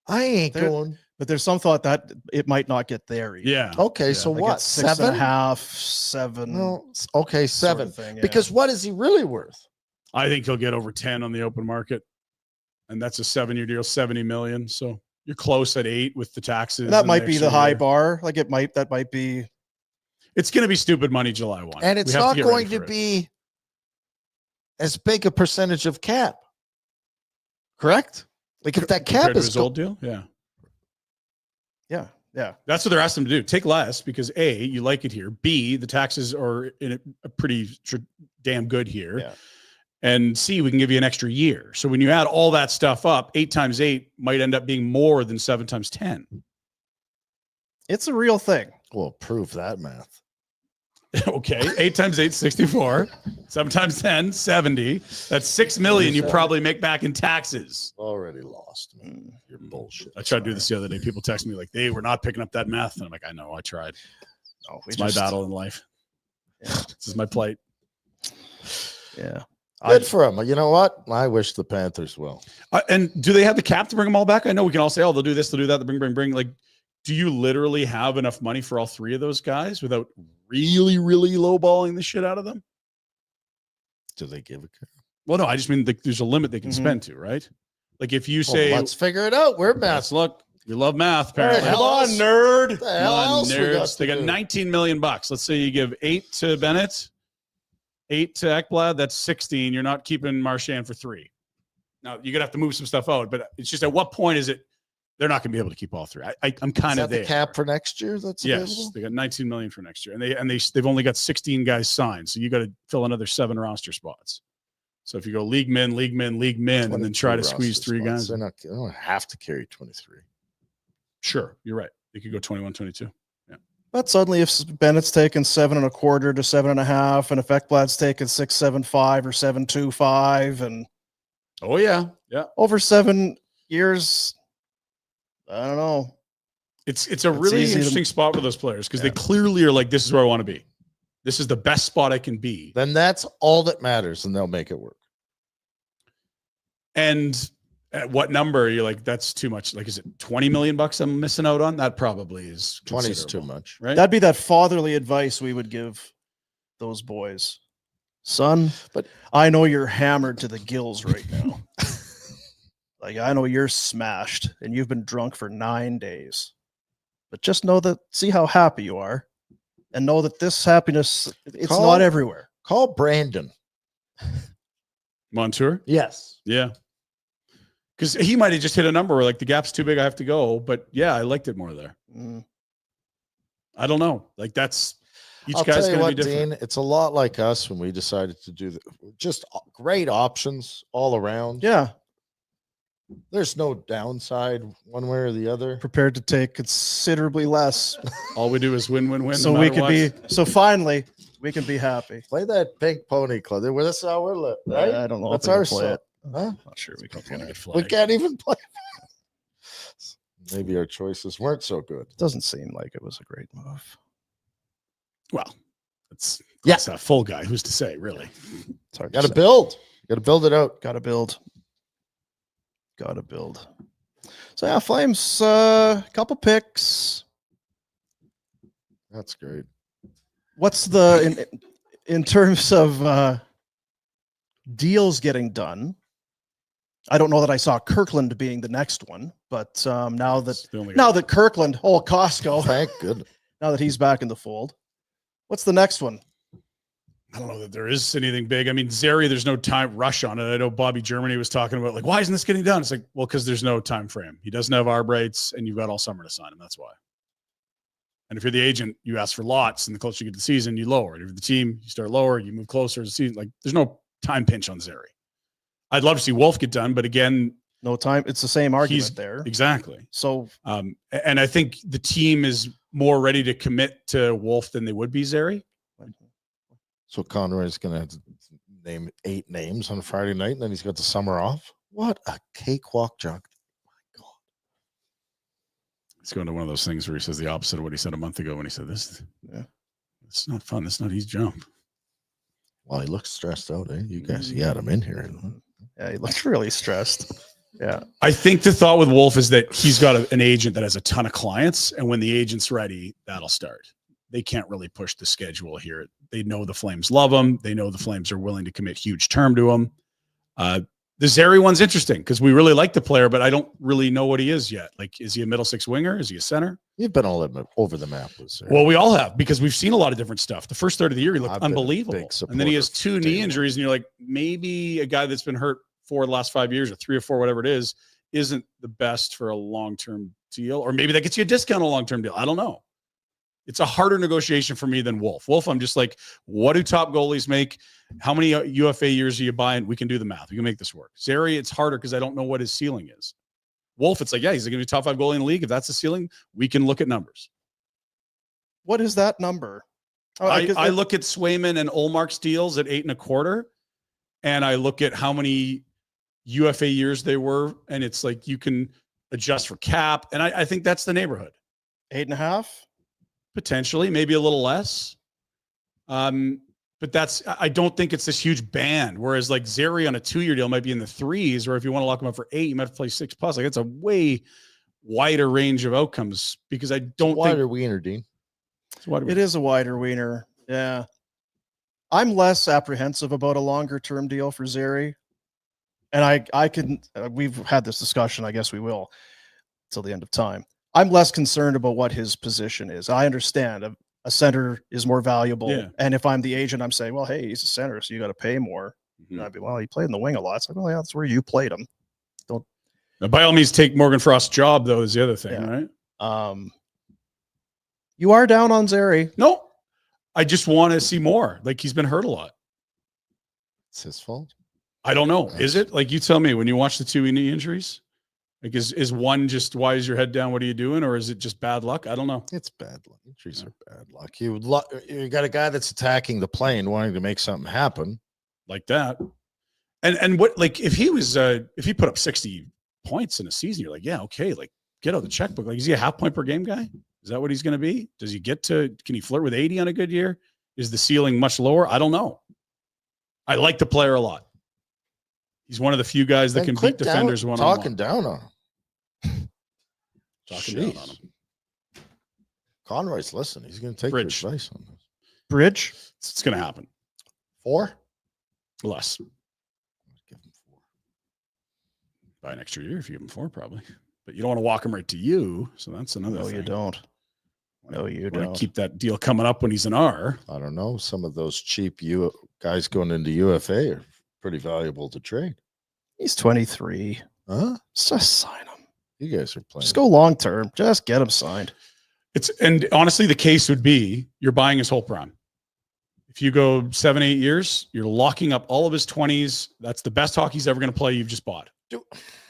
I ain't There- going. But there's some thought that it might not get there. Either. Yeah. Okay, so Like what? it's 6.5, 7? 7. No, okay, sort 7. of thing, yeah. Because what is he really worth? I think he'll get over 10 on the open market. And that's a 7-year deal, 70 million. So you're close at 8 with the taxes. And that and might be extra the high year. bar. Like that might be. It's going to be stupid money July 1. And it's not going to be as big a percentage of cap. Correct? Like if that cap is his old deal. Yeah. Yeah. That's what they're asking them to do. Take less because A, you like it here. B, the taxes are in a pretty damn good here. Yeah. And C, we can give you an extra year. So when you add all that stuff up, 8 times 8 might end up being more than 7 times 10. It's a real thing. Well, prove that math. Okay. 8 times 8, 64. 7 times 10, 70. That's $6 million you probably make back in taxes. Already lost, man. You're bullshit. I tried to do this the other day. People text me like, they were not picking up that math. And I'm like, I know, I tried. No, it's my battle in life. Yeah. This is my plight. Yeah. Good for them. You know what? I wish the Panthers will. And do they have the cap to bring them all back? I know we can all say, oh, they'll do this, they'll do that, they'll bring. Like, do you literally have enough money for all 3 of those guys without really, really lowballing the shit out of them? Do they give a cap? Well, no, I just mean there's a limit they can spend to, right? Like if you say, let's figure it out. We're math. Look, you love math, apparently. Come on, nerd. Come on, nerds. They got $19 million. Let's say you give 8 to Bennett, 8 to Ekblad. That's 16. You're not keeping Marchand for 3. Now you're gonna have to move some stuff out, but it's just at what point is it? They're not going to be able to keep all 3. I'm kind of there. The cap for next year? That's yes. Available? They got $19 million for next year, and they've only got 16 guys signed, so you got to fill another 7 roster spots. So if you go league men, and then try to squeeze 3 guys, they don't have to carry 23. Sure, you're right. They could go 21, 22. Yeah. But suddenly, if Bennett's taking 7.25 to 7.5, and if Ekblad's taking 6.75 or 7.25, and over 7 years. I don't know. It's a really interesting spot for those players because they clearly are like, this is where I want to be. This is the best spot I can be. Then that's all that matters, and they'll make it work. And at what number you're like, that's too much? Like, is it $20 million I'm missing out on? That probably is 20 is too much, right? That'd be that fatherly advice we would give those boys. Son, but I know you're hammered to the gills right now. Like, I know you're smashed and you've been drunk for 9 days, but just know that, see how happy you are, and know that this happiness, it's not everywhere. Call Brandon Montour. Yes. Yeah. Because he might have just hit a number where like the gap's too big, I have to go. But yeah, I liked it more there. I don't know. Like that's each guy's going to be different. Dean, it's a lot like us when we decided to do just great options all around. Yeah. There's no downside one way or the other. Prepared to take considerably less. All we do is win. So we can be. So finally, we can be happy. Play that Pink Pony Club. That's how we're lit, right? I don't know. That's our play it. Huh? Not sure we can play it. We can't even play. Maybe our choices weren't so good. Doesn't seem like it was a great move. Well, it's a full guy. Who's to say, really? Got to build. Got to build it out. Got to build. So yeah, Flames, couple picks. That's great. What's the in terms of deals getting done? I don't know that I saw Kirkland being the next one, but now that Kirkland, Costco, thank goodness, now that he's back in the fold, what's the next one? I don't know that there is anything big. I mean, Zeri, there's no time rush on it. I know Bobby Germany was talking about like, why isn't this getting done? It's like, well, because there's no time frame. He doesn't have arb rights, and you've got all summer to sign him. That's why. And if you're the agent, you ask for lots, and the closer you get to the season, you lower it. If you're the team, you start lower, you move closer to the season. Like, there's no time pinch on Zeri. I'd love to see Wolf get done, but again, no time. It's the same argument there. Exactly. So, and I think the team is more ready to commit to Wolf than they would be Zeri. So Conroy's going to have to name 8 names on Friday night, and then he's got the summer off. What a cakewalk jug. My God. He's going to one of those things where he says the opposite of what he said a month ago when he said this. Yeah, it's not fun. It's not his jump. Well, he looks stressed out, eh? You guys, you had him in here. Yeah, he looks really stressed. Yeah. I think the thought with Wolf is that he's got an agent that has a ton of clients, and when the agent's ready, that'll start. They can't really push the schedule here. They know the Flames love him. They know the Flames are willing to commit huge term to him. The Zeri one's interesting because we really like the player, but I don't really know what he is yet. Like, is he a middle six winger? Is he a center? You've been all over the map with Zeri. Well, we all have because we've seen a lot of different stuff. The first third of the year, he looked unbelievable. And then he has 2 knee injuries, and you're like, maybe a guy that's been hurt for the last 5 years or 3 or 4, whatever it is, isn't the best for a long-term deal. Or maybe that gets you a discount on a long-term deal. I don't know. It's a harder negotiation for me than Wolf. Wolf, I'm just like, what do top goalies make? How many UFA years are you buying? We can do the math. We can make this work. Zeri, it's harder because I don't know what his ceiling is. Wolf, it's like, yeah, he's going to be top 5 goalie in the league. If that's the ceiling, we can look at numbers. What is that number? I look at Swayman and Olmark's deals at 8.25, and I look at how many UFA years they were, and it's like you can adjust for cap, and I think that's the neighborhood. 8.5? Potentially, maybe a little less. But I don't think it's this huge band. Whereas like Zeri on a 2-year deal might be in the 3s, or if you want to lock him up for 8, you might have to play 6+. Like it's a way wider range of outcomes because I don't think wider wiener, Dean. It is a wider wiener. Yeah. I'm less apprehensive about a longer term deal for Zeri. And we've had this discussion. I guess we will till the end of time. I'm less concerned about what his position is. I understand a center is more valuable. Yeah. And if I'm the agent, I'm saying, well, hey, he's a center, so you got to pay more. And I'd be, well, he played in the wing a lot. It's like, well, yeah, that's where you played him. Don't. Now, by all means, take Morgan Frost's job, though, is the other thing, right? You are down on Zeri. No, I just want to see more. Like he's been hurt a lot. It's his fault. I don't know. Is it? Like you tell me when you watch the 2 knee injuries? Like is one just why is your head down? What are you doing? Or is it just bad luck? I don't know. It's bad luck. Injuries are bad luck. You got a guy that's attacking the plane, wanting to make something happen like that. And what, like if he was if he put up 60 points in a season, you're like, yeah, okay, like get out the checkbook. Like is he a half point per game guy? Is that what he's going to be? Does he can he flirt with 80 on a good year? Is the ceiling much lower? I don't know. I like the player a lot. He's one of the few guys that can beat defenders one-on-one. Talking down on him. Talking down on him. Conroy's listen. He's going to take your advice on this. Bridge? It's going to happen. 4? Less. Give him 4. By next year, if you give him 4, probably. But you don't want to walk him right to you. So that's another thing. You don't. No, you don't. Keep that deal coming up when he's an R. I don't know. Some of those cheap guys going into UFA are pretty valuable to trade. He's 23. Huh? Just sign him. You guys are playing. Just go long term. Just get him signed. And honestly, the case would be you're buying his whole prime. If you go 7-8 years, you're locking up all of his 20s. That's the best hockey he's ever going to play. You've just bought.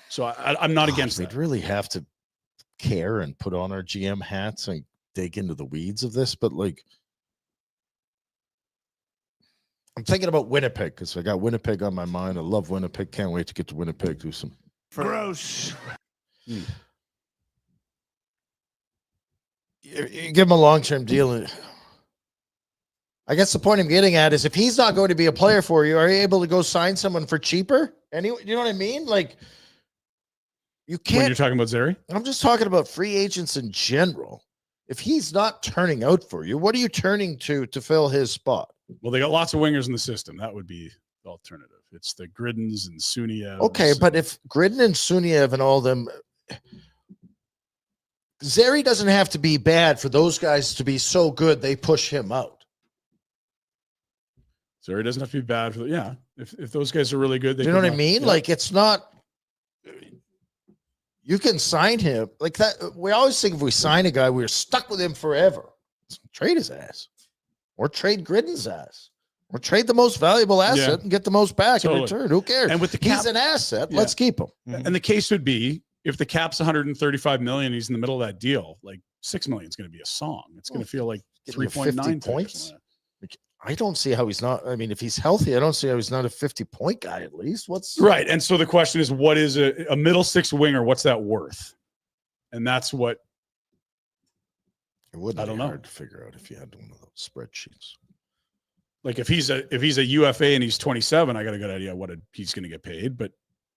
So I'm not against that. We'd really have to care and put on our GM hats and dig into the weeds of this, but like I'm thinking about Winnipeg because I got Winnipeg on my mind. I love Winnipeg. Can't wait to get to Winnipeg. Do some gross. You give him a long-term deal. I guess the point I'm getting at is if he's not going to be a player for you, are you able to go sign someone for cheaper? You know what I mean? Like you can't. When you're talking about Zeri? I'm just talking about free agents in general. If he's not turning out for you, what are you turning to fill his spot? Well, they got lots of wingers in the system. That would be the alternative. It's the Griddens and Suniev. Okay, but if Gridden and Suniev and all them, Zeri doesn't have to be bad for those guys to be so good they push him out. Zeri doesn't have to be bad for if those guys are really good, they you know what I mean? Yeah. Like it's not. You can sign him like that. We always think if we sign a guy, we're stuck with him forever. Trade his ass. Or trade Gridden's ass. Or trade the most valuable asset and get the most back in return. Who cares? And with the cap, he's an asset. Let's keep him. And the case would be if the cap's 135 million, he's in the middle of that deal, like $6 million is going to be a song. It's going to feel like 3.9 points. I don't see how he's not. I mean, if he's healthy, I don't see how he's not a 50-point guy at least. What's right? And so the question is, what is a middle 6 winger? What's that worth? And that's what it wouldn't be hard to figure out if you had one of those spreadsheets. Like if he's a UFA and he's 27, I got a good idea what he's going to get paid, but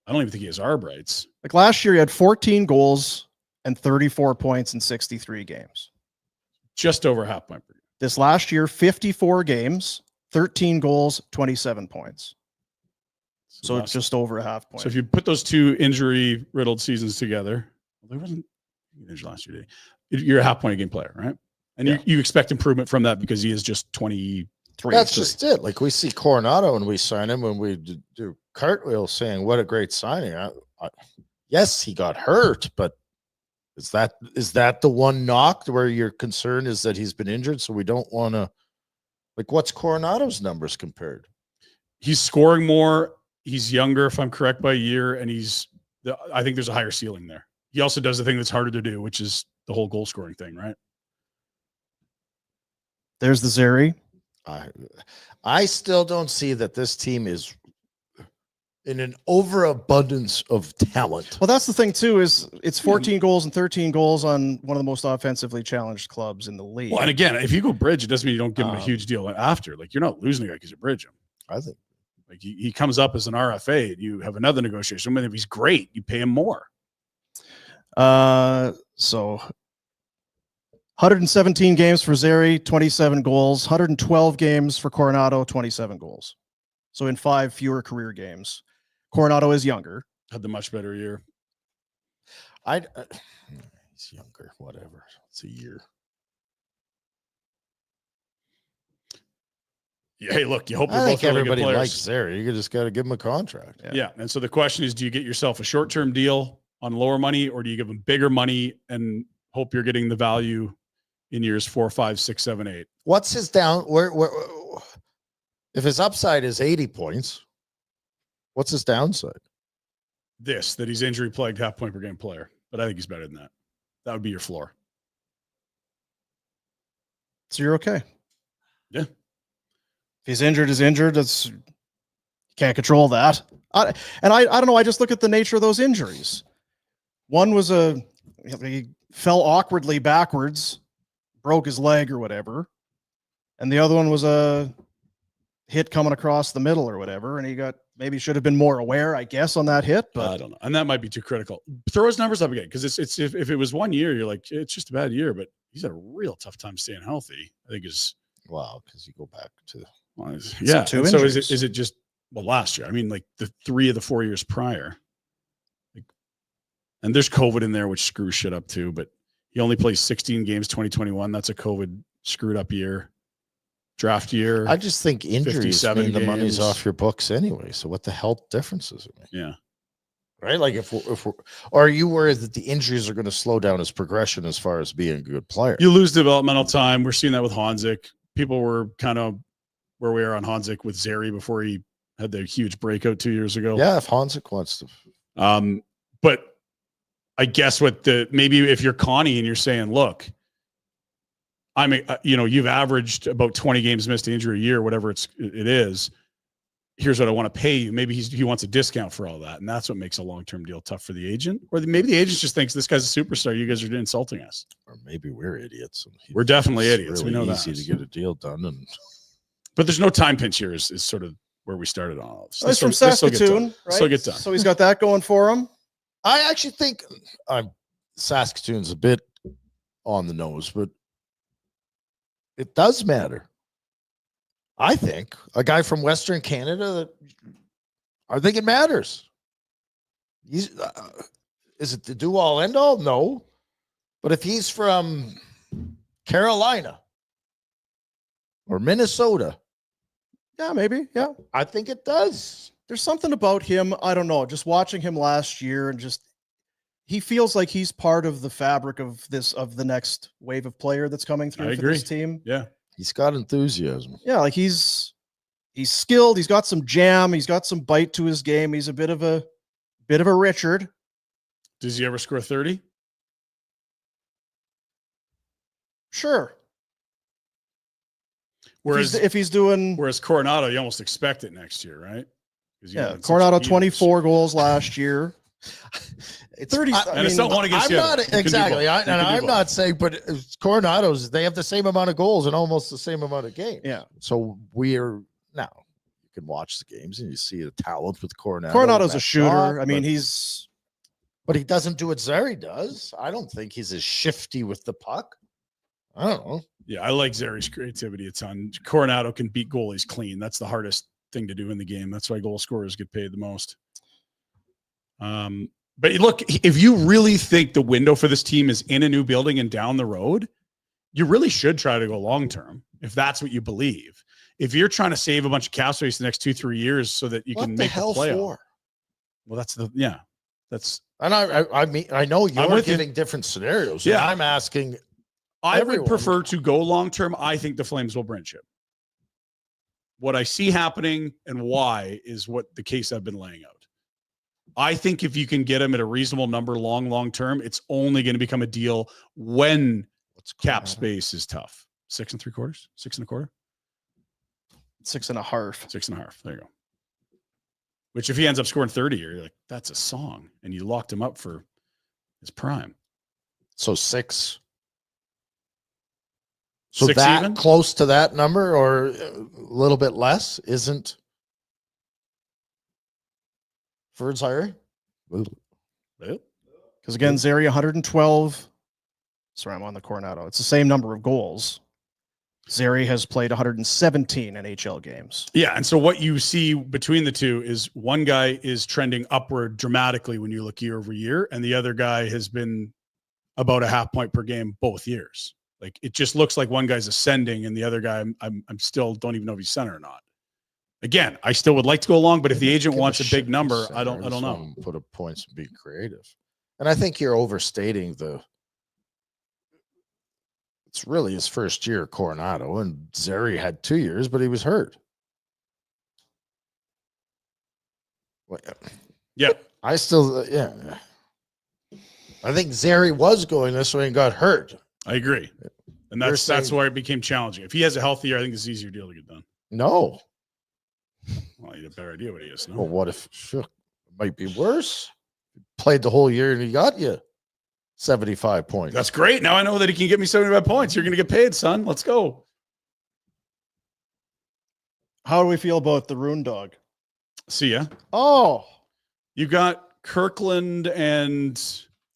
I don't even think he has arb rights. Like last year, he had 14 goals and 34 points in 63 games. Just over half point per game. This last year, 54 games, 13 goals, 27 points. So it's just over a half point. So if you put those two injury-riddled seasons together, well, there wasn't injured last year. You're a half point a game player, right? And you expect improvement from that because he is just 23. That's just it. Like we see Coronado and we sign him and we do cartwheels saying, what a great signing. Yes, he got hurt, but is that the one knock where your concern is that he's been injured? So we don't want to, like, what's Coronado's numbers compared? He's scoring more. He's younger, if I'm correct, by a year. And I think there's a higher ceiling there. He also does the thing that's harder to do, which is the whole goal scoring thing, right? There's the Zeri. I still don't see that this team is in an overabundance of talent. Well, that's the thing too, is it's 14 goals and 13 goals on one of the most offensively challenged clubs in the league. Well, and again, if you go bridge, it doesn't mean you don't give him a huge deal after. Like, you're not losing a guy because you bridge him. I think. Like, he comes up as an RFA, and you have another negotiation. And if he's great, you pay him more. So 117 games for Zeri, 27 goals, 112 games for Coronado, 27 goals. So in 5 fewer career games. Coronado is younger. Had the much better year. He's younger, whatever. It's a year. Yeah, hey, look, you hope I think both really everybody good players. likes Zeri. You just got to give him a contract. Yeah. And so the question is, do you get yourself a short-term deal on lower money, or do you give him bigger money and hope you're getting the value in years 4, 5, 6, 7, 8? What's his down? Where if his upside is 80 points, what's his downside? That he's injury-plagued half point per game player. But I think he's better than that. That would be your floor. So you're okay. Yeah. If he's injured, is injured. You can't control that. I don't know. I just look at the nature of those injuries. One was he fell awkwardly backwards, broke his leg or whatever. And the other one was a hit coming across the middle or whatever. And he maybe should have been more aware, I guess, on that hit. But I don't know. And that might be too critical. Throw his numbers up again. Because it's if it was 1 year, you're like, it's just a bad year. But he's had a real tough time staying healthy. I think is because you go back to yeah. So is it just last year? I mean, like the 3 of the 4 years prior. And there's COVID in there, which screws shit up too. But he only plays 16 games 2021. That's a COVID screwed up year. Draft year. I just think injuries mean the money's off your books anyway. So what the hell difference does it make? Yeah. Right? Like if we're, or are you worried that the injuries are going to slow down his progression as far as being a good player? You lose developmental time. We're seeing that with Honzik. People were kind of where we are on Honzik with Zeri before he had the huge breakout 2 years ago. Yeah, if Honzik wants to. But I guess maybe if you're Connie and you're saying, look, you've averaged about 20 games missed to injury a year, whatever it is. Here's what I want to pay you. Maybe he wants a discount for all that. And that's what makes a long-term deal tough for the agent. Or maybe the agent just thinks this guy's a superstar. You guys are insulting us. Or maybe we're idiots. We're definitely idiots. Really we know easy to get a deal done. But there's no time pinch here is sort of where we started on all this. He's from Saskatoon, right? Still get done. So he's got that going for him. I actually think Saskatoon's a bit on the nose, but it does matter. I think a guy from Western Canada, I think it matters. Is it the do all end all? No. But if he's from Carolina or Minnesota, yeah, maybe. Yeah. I think it does. There's something about him. I don't know. Just watching him last year and he feels like he's part of the fabric of the next wave of player that's coming through for this team. Yeah. He's got enthusiasm. Yeah. Like he's skilled. He's got some jam. He's got some bite to his game. He's a bit of a Richard. Does he ever score 30? Sure. Whereas if he's doing, Coronado, you almost expect it next year, right? Yeah. Coronado 24 goals last year. It's 30. It's not one against I'm not exactly. I'm not saying, but Coronado's, they have the same amount of goals and almost the same amount of games. Yeah. So you can watch the games and you see the talent with Coronado. Coronado's a shooter. But he doesn't do what Zeri does. I don't think he's as shifty with the puck. I don't know. Yeah, I like Zeri's creativity a ton. Coronado can beat goalies clean. That's the hardest thing to do in the game. That's why goal scorers get paid the most. But look, if you really think the window for this team is in a new building and down the road, you really should try to go long-term if that's what you believe. If you're trying to save a bunch of cap space the next 2-3 years so that you can make the playoff. Well, that's and I mean, I know you're giving different scenarios. Yeah. I'm asking. I would prefer to go long-term. I think the Flames will branch it. What I see happening and why is what the case I've been laying out. I think if you can get them at a reasonable number long-term, it's only going to become a deal when cap space is tough. 6 3/4, 6 1/4, 6 1/2, 6 1/2. There you go. Which if he ends up scoring 30, you're like, that's a song. And you locked him up for his prime. So 6. So 6 that even? Close to that number or a little bit less isn't Ferd's higher? Because again, Zary 112. Sorry, I'm on the Coronado. It's the same number of goals. Zary has played 117 NHL games. Yeah, and so what you see between the two is one guy is trending upward dramatically when you look year over year, and the other guy has been about a half point per game both years. Like it just looks like one guy's ascending, and the other guy, I'm still don't even know if he's center or not. Again, I still would like to go along, but if the agent wants a big number, I don't know. Put up points and be creative, and I think you're overstating It's really his first year, Coronado, and Zary had 2 years, but he was hurt. Yeah. I still, I think Zary was going this way and got hurt. I agree. And that's why it became challenging. If he has a healthy year, I think it's an easier deal to get done. No. Well, you have a better idea what he is. No? Well, what if it might be worse? Played the whole year and he got you 75 points. That's great. Now I know that he can get me 75 points. You're going to get paid, son. Let's go. How do we feel about the Rune Dog? See ya. Oh, you got Kirkland and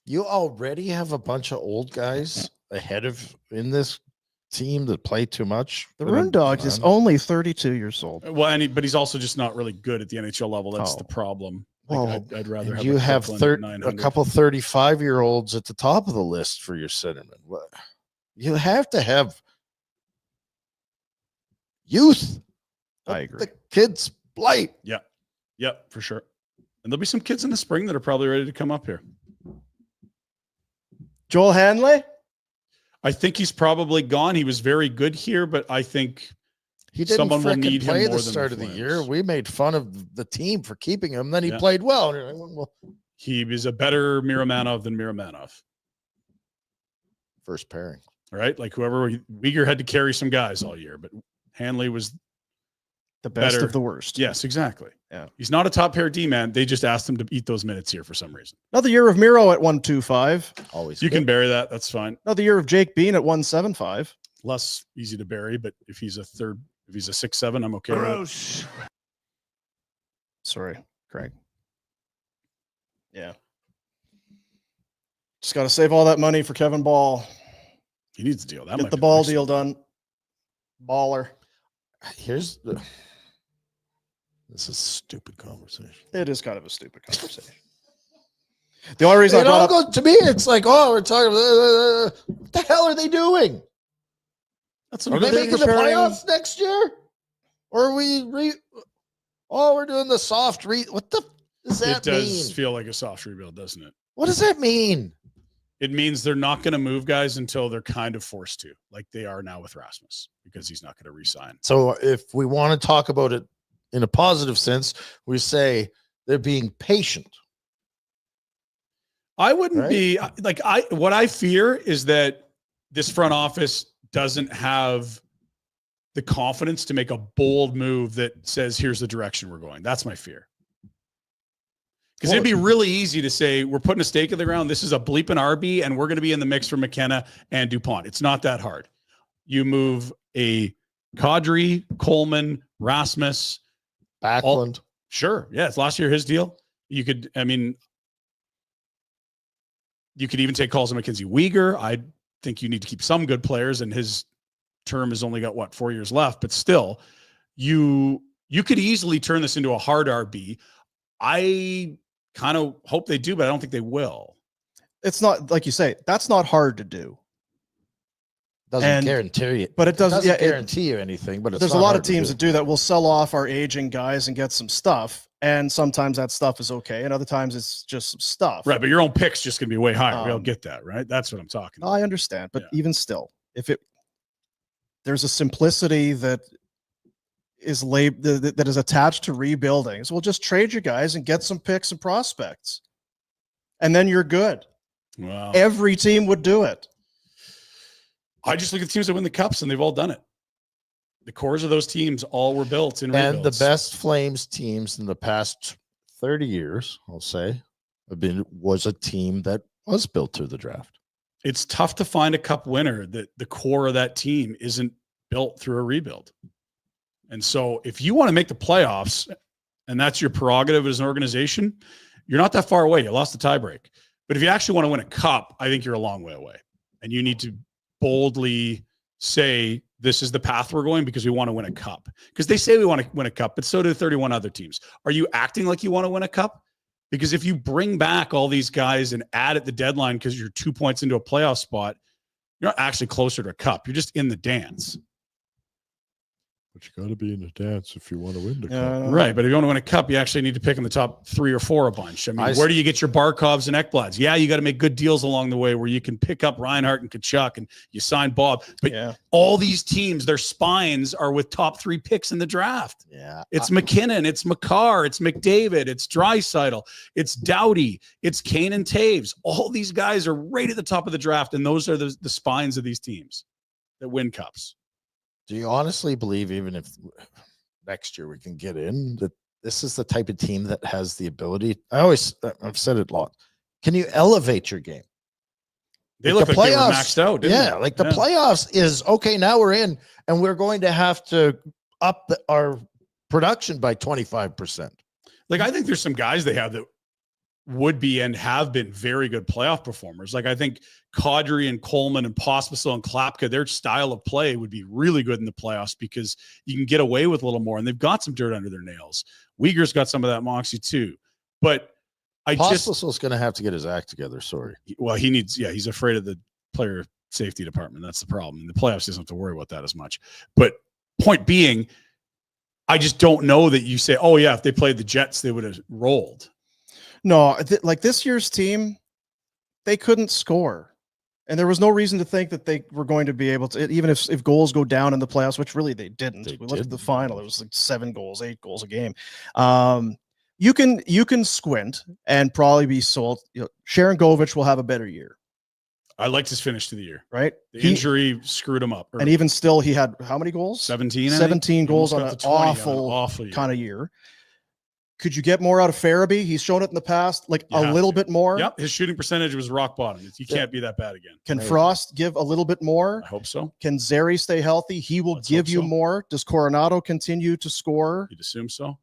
you already have a bunch of old guys ahead of in this team that play too much. The Rune Dog is only 32 years old. Well, but he's also just not really good at the NHL level. That's the problem. Well, I'd rather have you have a couple 35-year-olds at the top of the list for your centerman. You have to have youth. I agree. The kids' blight. Yeah, for sure. And there'll be some kids in the spring that are probably ready to come up here. Joel Hanley? I think he's probably gone. He was very good here, but I think he didn't someone will need him play more the than start of the year. We made fun of the team for keeping him. Then he played well. He was a better Miromanov than Miromanov. First pairing. All right. Like Uyghur had to carry some guys all year, but Hanley was the best of the worst. Yes, exactly. Yeah. He's not a top pair D man. They just asked him to eat those minutes here for some reason. Another year of Miro at 125. Always. You can bury that. That's fine. Another year of Jake Bean at 175. Less easy to bury, but if he's a 6'7", I'm okay with it. Sorry, Craig. Yeah. Just got to save all that money for Kevin Ball. He needs a deal. Get the Ball deal done. Baller. This is a stupid conversation. It is kind of a stupid conversation. The only reason to me, it's like, we're talking about what the hell are they doing? Are they making the playoffs next year? Or are we're doing the soft what the does that mean? It does feel like a soft rebuild, doesn't it? What does that mean? It means they're not going to move guys until they're kind of forced to, like they are now with Rasmus, because he's not going to re-sign. So if we want to talk about it in a positive sense, we say they're being patient. I wouldn't be like what I fear is that this front office doesn't have the confidence to make a bold move that says, here's the direction we're going. That's my fear. Because it'd be really easy to say, we're putting a stake in the ground. This is a bleeping RB, and we're going to be in the mix for McKenna and DuPont. It's not that hard. You move a Kadri, Coleman, Rasmus, Backlund. Sure. Yeah. It's last year, his deal. You could even take calls on Mackenzie Uyghur. I think you need to keep some good players, and his term has only got 4 years left, but still you You could easily turn this into a hard RB. I kind of hope they do, but I don't think they will. It's not, like you say, that's not hard to do. Doesn't guarantee it, but it doesn't guarantee you anything. But there's a lot of teams that do that. Will sell off our aging guys and get some stuff, and sometimes that stuff is okay, and other times it's just some stuff. Right, but your own pick's just going to be way higher. We all get that, right? That's what I'm talking about. I understand, but even still, there's a simplicity that is that is attached to rebuilding. So we'll just trade you guys and get some picks and prospects, and then you're good. Wow. Every team would do it. I just look at teams that win the cups, and they've all done it. The cores of those teams all were built in rebuilds. And the best Flames teams in the past 30 years, I'll say, was a team that was built through the draft. It's tough to find a cup winner that the core of that team isn't built through a rebuild. And so if you want to make the playoffs, and that's your prerogative as an organization, you're not that far away. You lost the tiebreak. But if you actually want to win a cup, I think you're a long way away. And you need to boldly say, this is the path we're going because we want to win a cup. Because they say we want to win a cup, but so do 31 other teams. Are you acting like you want to win a cup? Because if you bring back all these guys and add at the deadline because you're 2 points into a playoff spot, you're not actually closer to a cup. You're just in the dance. But you got to be in the dance if you want to win the cup. Right, but if you want to win a cup, you actually need to pick in the top 3 or 4 a bunch. I mean, where do you get your Barkovs and Ekblads? Yeah, you got to make good deals along the way where you can pick up Reinhart and Kachuk and you sign Bob. But all these teams, their spines are with top 3 picks in the draft. Yeah, it's McKinnon, it's McCarr, it's McDavid, it's Draisaitl, it's Doughty, it's Kane and Taves. All these guys are right at the top of the draft, and those are the spines of these teams that win cups. Do you honestly believe, even if next year we can get in, that this is the type of team that has the ability? I've said it a lot. Can you elevate your game? They look like they were maxed out, didn't they? Like the playoffs is, okay, now we're in, and we're going to have to up our production by 25%. Like, I think there's some guys they have that would be and have been very good playoff performers. Like, I think Kadri and Coleman and Pospisil and Klapka, their style of play would be really good in the playoffs because you can get away with a little more, and they've got some dirt under their nails. Uyghur's got some of that moxie too. But Pospisil's going to have to get his act together. Sorry. Well, he needs, he's afraid of the player safety department. That's the problem. In the playoffs, he doesn't have to worry about that as much. But point being, I just don't know that you say, oh yeah, if they played the Jets, they would have rolled. No, like this year's team, they couldn't score. And there was no reason to think that they were going to be able to, even if goals go down in the playoffs, which really they didn't. We looked at the final, it was like 7 goals, 8 goals a game. You can squint and probably be sold. Sharon Govich will have a better year. I liked his finish to the year. Right? The injury screwed him up. And even still, he had how many goals? 17. 17 goals on an awful kind of year. Could you get more out of Farabee? He's shown it in the past, like a little bit more. Yep, his shooting percentage was rock bottom. You can't be that bad again. Can Frost give a little bit more? I hope so. Can Zeri stay healthy? He will give you more. Does Coronado continue to score? You'd assume so.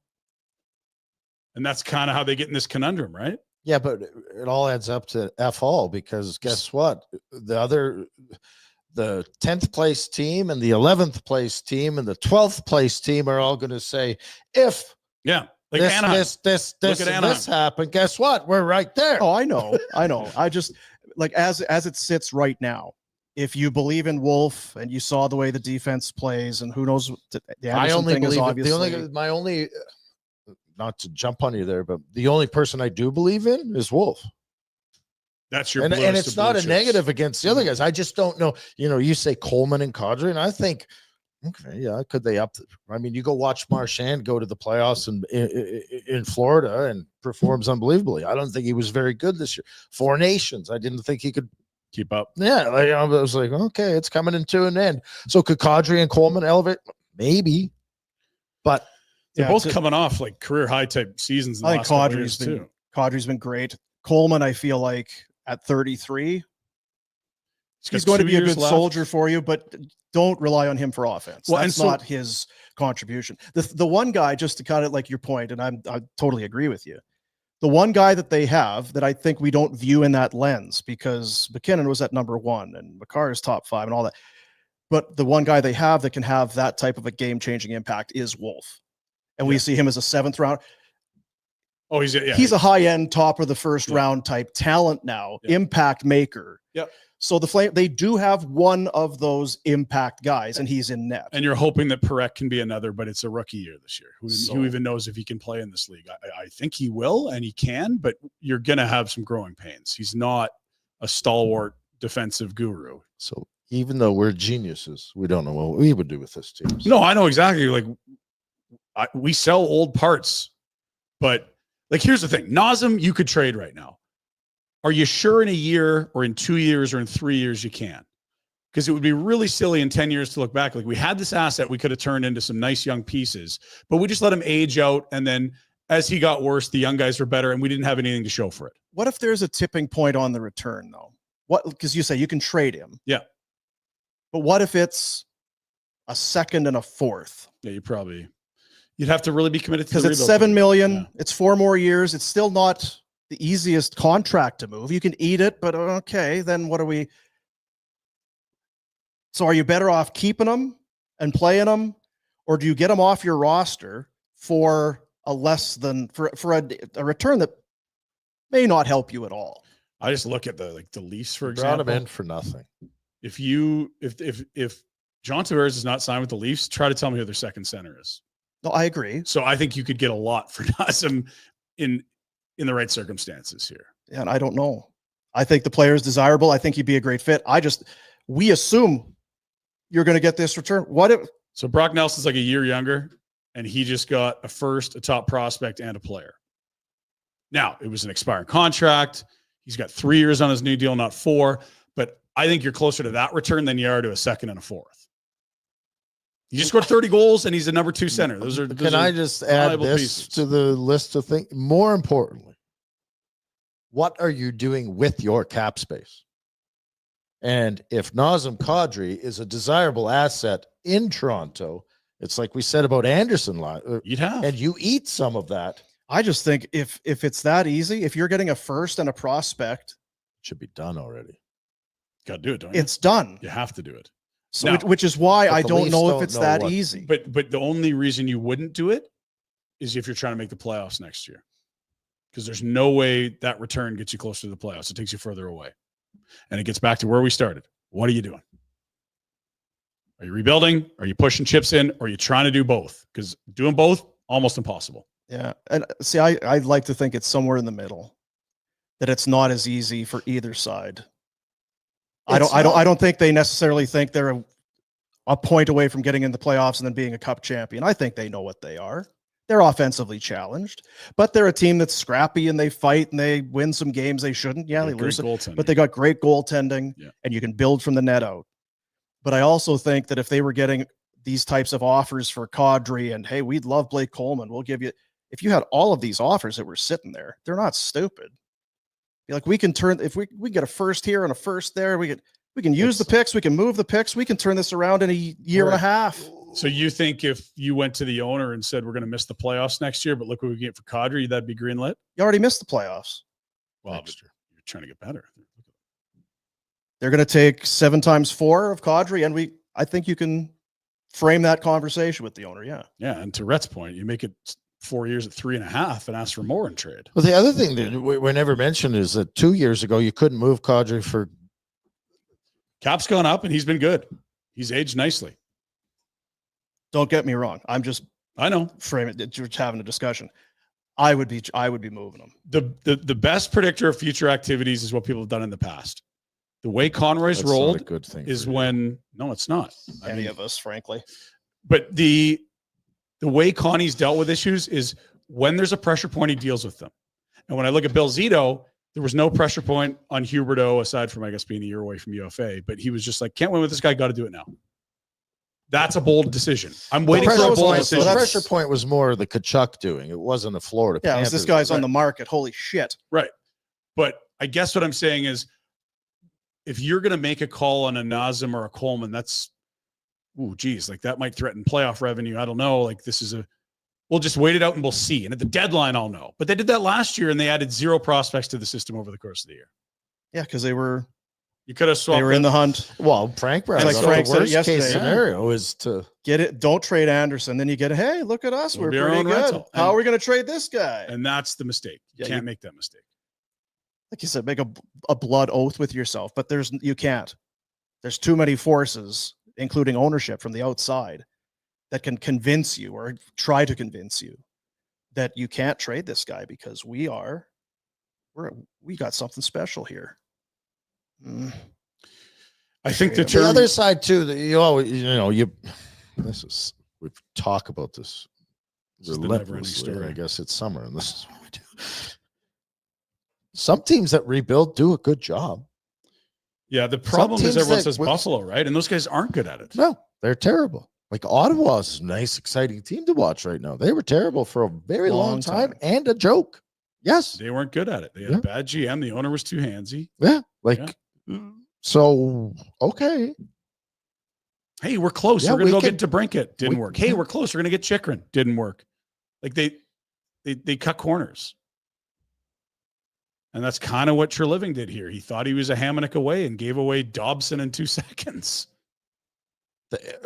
And that's kind of how they get in this conundrum, right? Yeah, but it all adds up to F all, because guess what? The 10th place team and the 11th place team and the 12th place team are all going to say, if like this happened, guess what? We're right there. Oh, I know. I just, like, as it sits right now, if you believe in Wolf and you saw the way the defense plays, and who knows, the Anderson thing is obviously my only, not to jump on you there, but the only person I do believe in is Wolf. That's your and it's not a negative against the other guys. I just don't know. You say Coleman and Kadri, and I think, okay, yeah, could they up? I mean, you go watch Marchand go to the playoffs in Florida and performs unbelievably. I don't think he was very good this year. 4 Nations, I didn't think he could keep up. Yeah, I was like, okay, it's coming into an end. So could Kadri and Coleman elevate? Maybe, but they're both coming off like career high type seasons. I think Kadri's been great. Coleman, I feel like at 33, he's going to be a good soldier for you, but don't rely on him for offense. Well, that's not his contribution. The one guy, just to kind of like your point, and I totally agree with you. The one guy that they have that I think we don't view in that lens, because McKinnon was at number 1 and McCarr is top 5 and all that. But the one guy they have that can have that type of a game-changing impact is Wolf. and we see him as a 7th round. Oh, he's a high-end, top of the first round type talent now, impact maker. Yep. So they do have one of those impact guys, and he's in net. And you're hoping that Pinder can be another, but it's a rookie year this year. Who even knows if he can play in this league? I think he will, and he can, but you're going to have some growing pains. He's not a stalwart defensive guru. So even though we're geniuses, we don't know what we would do with this team. No, I know exactly. Like we sell old parts, but like here's the thing: Nazem, you could trade right now. Are you sure in a year or in 2 years or in 3 years you can? Because it would be really silly in 10 years to look back. Like we had this asset we could have turned into some nice young pieces, but we just let him age out. And then as he got worse, the young guys were better and we didn't have anything to show for it. What if there's a tipping point on the return though? Because you say you can trade him. Yeah. But what if it's a 2nd and a 4th? Yeah, you'd have to really be committed to because it's $7 million. It's 4 more years. It's still not the easiest contract to move. You can eat it, but okay, then what are we? So are you better off keeping them and playing them, or do you get them off your roster for a less than for a return that may not help you at all? I just look at the Leafs, for example. example. Brought him in for nothing. If John Tavares is not signed with the Leafs, try to tell me who their second center is. No, I agree. So I think you could get a lot for Nazem in the right circumstances here. Yeah, and I don't know. I think the player is desirable. I think he'd be a great fit. We assume you're going to get this return. So Brock Nelson's like a year younger, and he just got a first, a top prospect, and a player. Now, it was an expiring contract. He's got 3 years on his new deal, not 4. But I think you're closer to that return than you are to a 2nd and a 4th. He just scored 30 goals, and he's a number 2 center. Can I just add this to the list of things? More importantly, what are you doing with your cap space? And if Nazem Kadri is a desirable asset in Toronto, it's like we said about Anderson, you'd have, and you eat some of that. I just think if it's that easy, if you're getting a first and a prospect, it should be done already. Got to do it, don't you? It's done. You have to do it. So, now, which is why I don't know if it's that easy. But the only reason you wouldn't do it is if you're trying to make the playoffs next year. Because there's no way that return gets you closer to the playoffs. It takes you further away. And it gets back to where we started. What are you doing? Are you rebuilding? Are you pushing chips in? Or are you trying to do both? Because doing both, almost impossible. Yeah. And see, I'd like to think it's somewhere in the middle, that it's not as easy for either side. I don't think they necessarily think they're a point away from getting in the playoffs and then being a cup champion. I think they know what they are. They're offensively challenged, but they're a team that's scrappy and they fight and they win some games they shouldn't. Yeah, they lose, but they got great goaltending and you can build from the net out. But I also think that if they were getting these types of offers for Kadri and, hey, we'd love Blake Coleman, we'll give you, if you had all of these offers that were sitting there, they're not stupid. Like we can turn, if we get a first here and a first there, we can use the picks, we can move the picks, we can turn this around in a year and a half. So you think if you went to the owner and said, we're going to miss the playoffs next year, but look what we get for Kadri, that'd be green lit? You already missed the playoffs. Well, you're trying to get better. They're going to take 7 times 4 of Kadri, and I think you can frame that conversation with the owner. Yeah. Yeah. And to Rhett's point, you make it 4 years at 3.5 and ask for more in trade. Well, the other thing that we never mentioned is that 2 years ago, you couldn't move Kadri for. Cap's gone up and he's been good. He's aged nicely. Don't get me wrong. I know. Framing it. You're having a discussion. I would be moving them. The best predictor of future activities is what people have done in the past. The way Conroy's rolled a good thing is when, no, it's not. Any of us, frankly. But the way Connie's dealt with issues is when there's a pressure point, he deals with them. And when I look at Bill Zito, there was no pressure point on Huberdeau aside from, I guess, being a year away from UFA. But he was just like, can't win with this guy, got to do it now. That's a bold decision. I'm waiting for a bold decision. The pressure point was more the Kachuk doing. It wasn't a Florida. Yeah, it was this guy's on the market. Holy shit. Right. But I guess what I'm saying is, if you're going to make a call on a Nazem or a Coleman, that's, like that might threaten playoff revenue. I don't know. Like we'll just wait it out and we'll see. And at the deadline, I'll know. But they did that last year and they added 0 prospects to the system over the course of the year. Yeah, because they were You could have swapped. They were in the hunt. Well, Frank brought Like up Frank the said worst yesterday, case scenario is to Get it. Don't trade Anderson. Then you get, hey, look at us. We'll We're be our pretty own good. rental. How And- are we going to trade this guy? And that's the mistake. You Yeah, can't make that mistake. Like you said, make a blood oath with yourself, but you can't. There's too many forces, including ownership from the outside, that can convince you or try to convince you that you can't trade this guy because we got something special here. I think the other side too. That you always, we talk about this relentlessly. I guess it's summer, and this is what we do. Some teams that rebuild do a good job. Yeah, the problem is everyone says Buffalo, right? And those guys aren't good at it. No, they're terrible. Like Ottawa is a nice, exciting team to watch right now. They were terrible for a very long time and a joke. Yes. They weren't good at it. They had a bad GM. The owner was too handsy. Yeah. So, okay. Hey, we're close. We're going to go get DeBrincat. Didn't work. Hey, we're close. We're going to get Chikrin. Didn't work. Like they cut corners. And that's kind of what Treliving did here. He thought he was a Hamonic away and gave away Dobson in 2 seconds.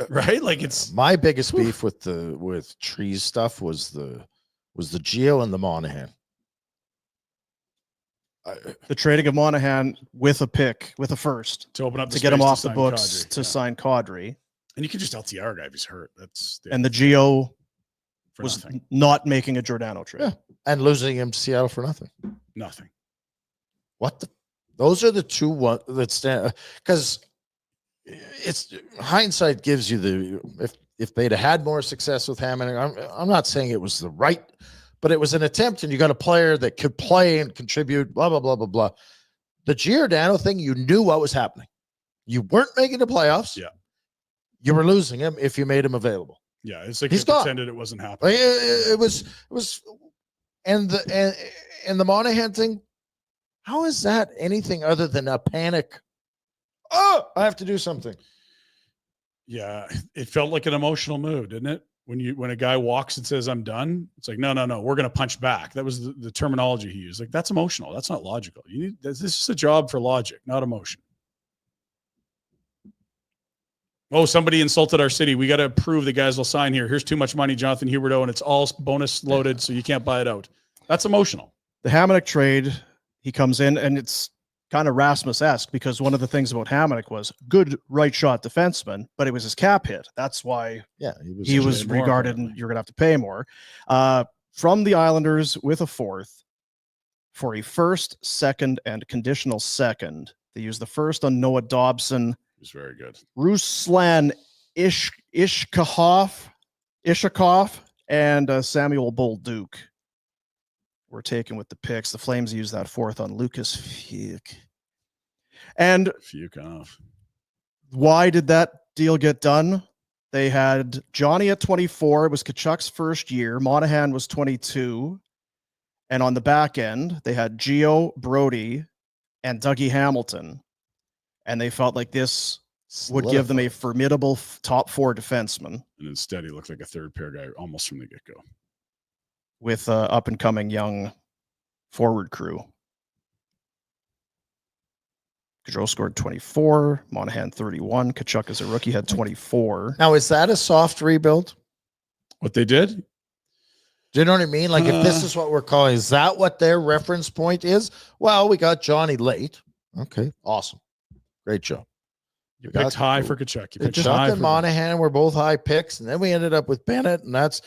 Right? Like it's my biggest beef with Trees stuff was the Gio and the Monahan. The trading of Monahan with a first to open up to get him off the books to sign Kadri. And you can just LTR a guy if he's hurt. And the Gio was not making a Giordano trade. Yeah. And losing him to Seattle for nothing. Nothing. Those are the two that stand, because it's hindsight gives you if they'd have had more success with Hammond. I'm not saying it was the right, but it was an attempt, and you got a player that could play and contribute, blah, blah, blah, blah, blah. The Giordano thing, you knew what was happening. You weren't making the playoffs. Yeah. You were losing him if you made him available. Yeah. It's like he pretended it wasn't happening. It was, and the Monahan thing, how is that anything other than a panic? Oh, I have to do something. Yeah. It felt like an emotional move, didn't it? When a guy walks and says, I'm done, it's like, no, we're going to punch back. That was the terminology he used. Like, that's emotional. That's not logical. This is a job for logic, not emotion. Oh, somebody insulted our city. We got to prove the guys will sign here. Here's too much money, Jonathan Huberdeau, and it's all bonus loaded, so you can't buy it out. That's emotional. The Hamonic trade, he comes in, and it's kind of Rasmus-esque because one of the things about Hamonic was good right shot defenseman, but it was his cap hit. That's why he was regarded, and you're going to have to pay more. From the Islanders with a fourth for a first, second, and conditional second. They used the first on Noah Dobson. It was very good. Ruslan Ishakov, and Samuel Bolduc were taken with the picks. The Flames used that fourth on Lucas Fuke. And why did that deal get done? They had Johnny at 24. It was Kachuk's first year. Monahan was 22. And on the back end, they had Gio, Brody, and Dougie Hamilton. And they felt like this would give them a formidable top four defenseman. And instead, he looked like a third pair guy almost from the get-go. With up-and-coming young forward crew. Gaudreau scored 24. Monahan 31. Kachuk as a rookie had 24. Now, is that a soft rebuild? What they did? Do you know what I mean? Like, if this is what we're calling, is that what their reference point is? Well, we got Johnny late. Okay, awesome. Great job. You picked high for Kachuk. You picked high for Monahan. We're both high picks. And then we ended up with Bennett, and that's...